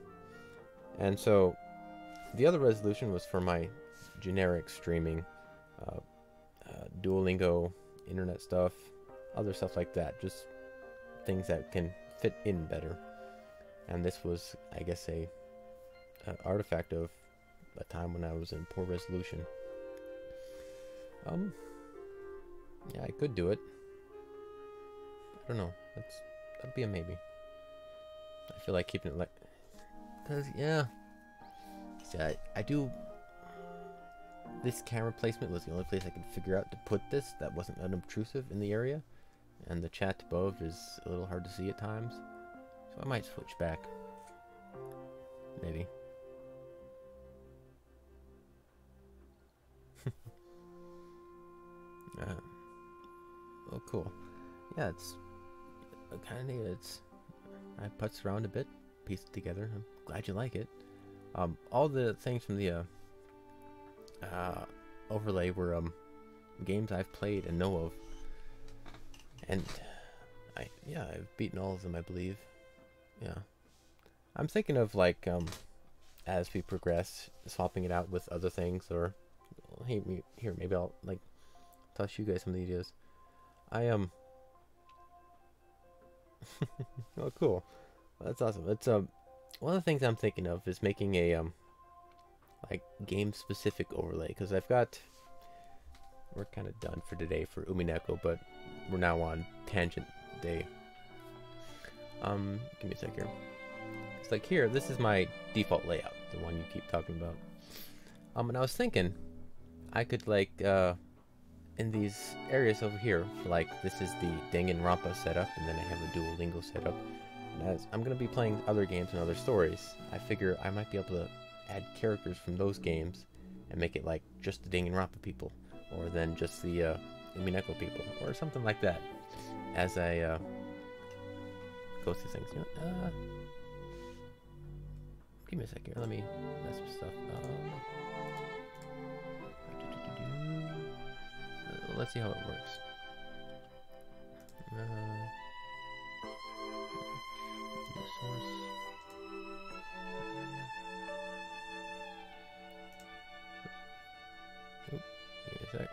[SPEAKER 1] And so, the other resolution was for my generic streaming, Duolingo, internet stuff, other stuff like that, just things that can fit in better. And this was, I guess, a artifact of a time when I was in poor resolution. Yeah, I could do it. I don't know. That'd be a maybe. I feel like keeping it like, cause yeah, see, I do this camera placement was the only place I could figure out to put this that wasn't unobtrusive in the area. And the chat above is a little hard to see at times. So I might switch back. Maybe. Oh, cool. Yeah, it's kind of neat. I putzed around a bit, pieced it together. I'm glad you like it. All the things from the overlay were games I've played and know of, and I've beaten all of them, I believe. Yeah, I'm thinking of like as we progress, swapping it out with other things, or hey, maybe I'll like toss you guys some of the ideas. Oh, cool. Well, that's awesome. It's one of the things I'm thinking of is making a like game specific overlay, because we're kind of done for today for Umineko, but we're now on tangent day. Give me a sec here. It's like here, this is my default layout, the one you keep talking about. And I was thinking I could like in these areas over here, like this is the Danganronpa setup, and then I have a Duolingo setup. And as I'm going to be playing other games and other stories, I figure I might be able to add characters from those games and make it like just the Danganronpa people, or then just the Umineko people, or something like that, as I go through things. You know, give me a sec here. Let me mess with stuff. Let's see how it works. Source. Oop, give me a sec.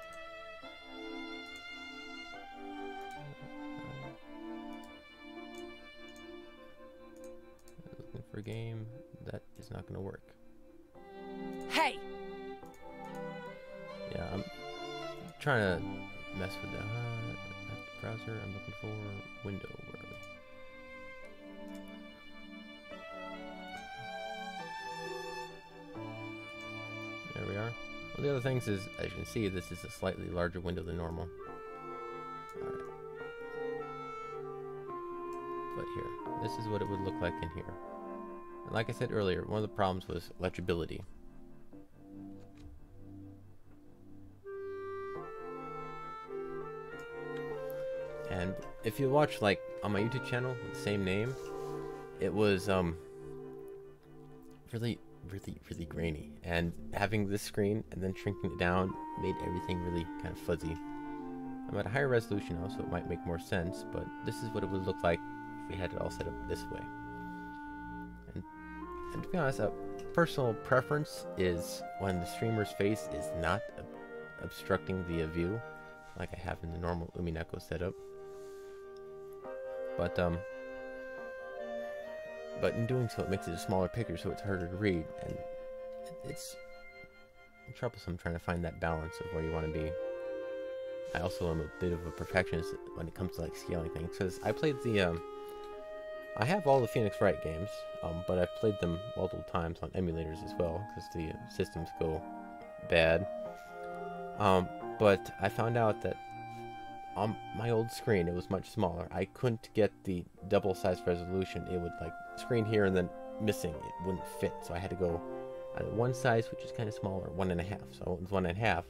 [SPEAKER 1] Looking for a game. That is not going to work.
[SPEAKER 4] Hey!
[SPEAKER 1] Yeah, I'm trying to mess with that. Not the browser. I'm looking for window. Where are we? There we are. Well, the other things is, as you can see, this is a slightly larger window than normal. Alright. But here, this is what it would look like in here. And like I said earlier, one of the problems was legibility. And if you watch, like, on my YouTube channel with the same name, it was, really grainy. And having this screen and then shrinking it down made everything really kind of fuzzy. I'm at a higher resolution now, so it might make more sense, but this is what it would look like if we had it all set up this way. And to be honest, a personal preference is when the streamer's face is not obstructing the view, like I have in the normal Umineko setup. But in doing so, it makes it a smaller picture, so it's harder to read, and it's troublesome trying to find that balance of where you want to be. I also am a bit of a perfectionist when it comes to like scaling things, because I played the I have all the Phoenix Wright games, but I've played them multiple times on emulators as well, because the systems go bad. But I found out that on my old screen, it was much smaller. I couldn't get the double-sized resolution. It would like screen here and then missing. It wouldn't fit, so I had to go either one size, which is kind of smaller, 1.5. So I went with 1.5.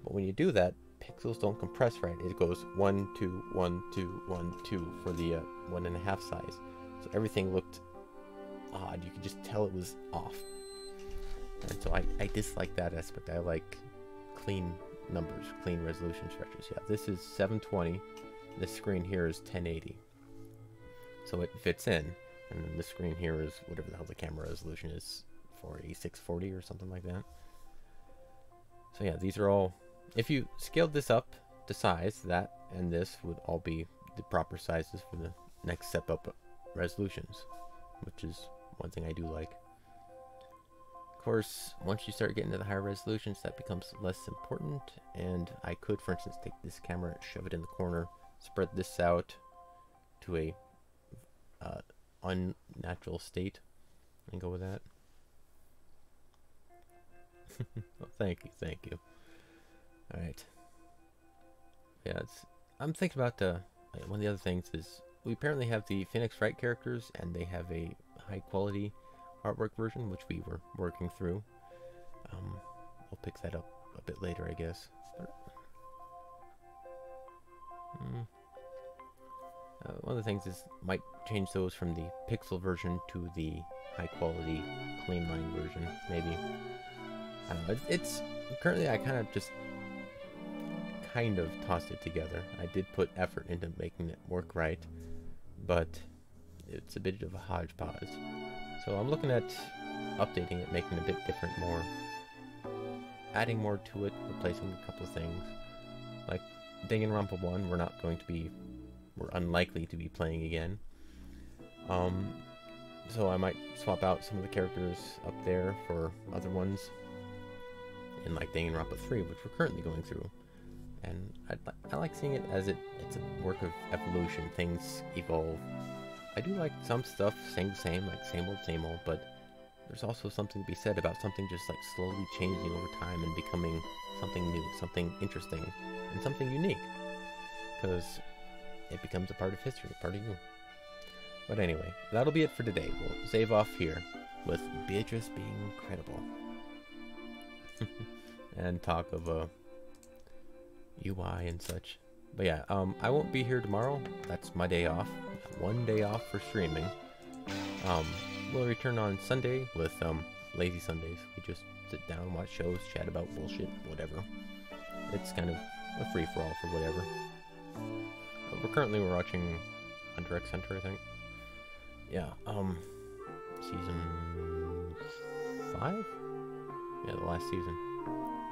[SPEAKER 1] But when you do that, pixels don't compress right. It goes 1, 2, 1, 2, 1, 2 for the 1.5 size. So everything looked odd. You could just tell it was off. And so I dislike that aspect. I like clean numbers, clean resolution structures. Yeah, this is 720. This screen here is 1080. So it fits in. And then the screen here is whatever the hell the camera resolution is, 480, 640 or something like that. So yeah, these are all, if you scaled this up to size, that and this would all be the proper sizes for the next step up resolutions, which is one thing I do like. Of course, once you start getting to the higher resolutions, that becomes less important, and I could, for instance, take this camera, shove it in the corner, spread this out to a unnatural state, and go with that. Well, thank you, thank you. Alright. Yeah, I'm thinking about one of the other things is we apparently have the Phoenix Wright characters, and they have a high quality artwork version, which we were working through. We'll pick that up a bit later, I guess. One of the things is might change those from the pixel version to the high quality clean line version, maybe. I don't know. It's currently I kind of tossed it together. I did put effort into making it work right, but it's a bit of a hodgepodge. So I'm looking at updating it, making it a bit different, adding more to it, replacing a couple of things. Like Danganronpa 1, we're unlikely to be playing again. So I might swap out some of the characters up there for other ones in like Danganronpa 3, which we're currently going through. And I like seeing it as it's a work of evolution. Things evolve. I do like some stuff staying the same, like same old, but there's also something to be said about something just like slowly changing over time and becoming something new, something interesting, and something unique. Because it becomes a part of history, a part of you. But anyway, that'll be it for today. We'll save off here with Beatrice being incredible. And talk of UI and such. But yeah, I won't be here tomorrow. That's my day off. One day off for streaming. We'll return on Sunday with Lazy Sundays. We just sit down, watch shows, chat about bullshit, whatever. It's kind of a free-for-all for whatever. We're watching Hunter x Hunter, I think. Yeah, season 5? Yeah, the last season.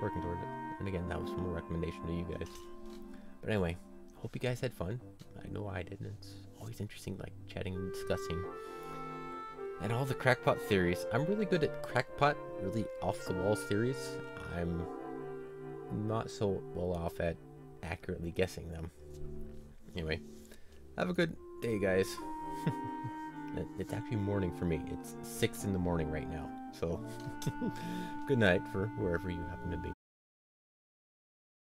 [SPEAKER 1] Working toward it. And again, that was from a recommendation to you guys. But anyway, hope you guys had fun. I know I did. It's always interesting, like, chatting and discussing. And all the crackpot theories. I'm really good at crackpot, really off-the-wall theories. I'm not so well off at accurately guessing them. Anyway, have a good day, guys. It's actually morning for me. It's 6 in the morning right now. So, good night for wherever you happen to be.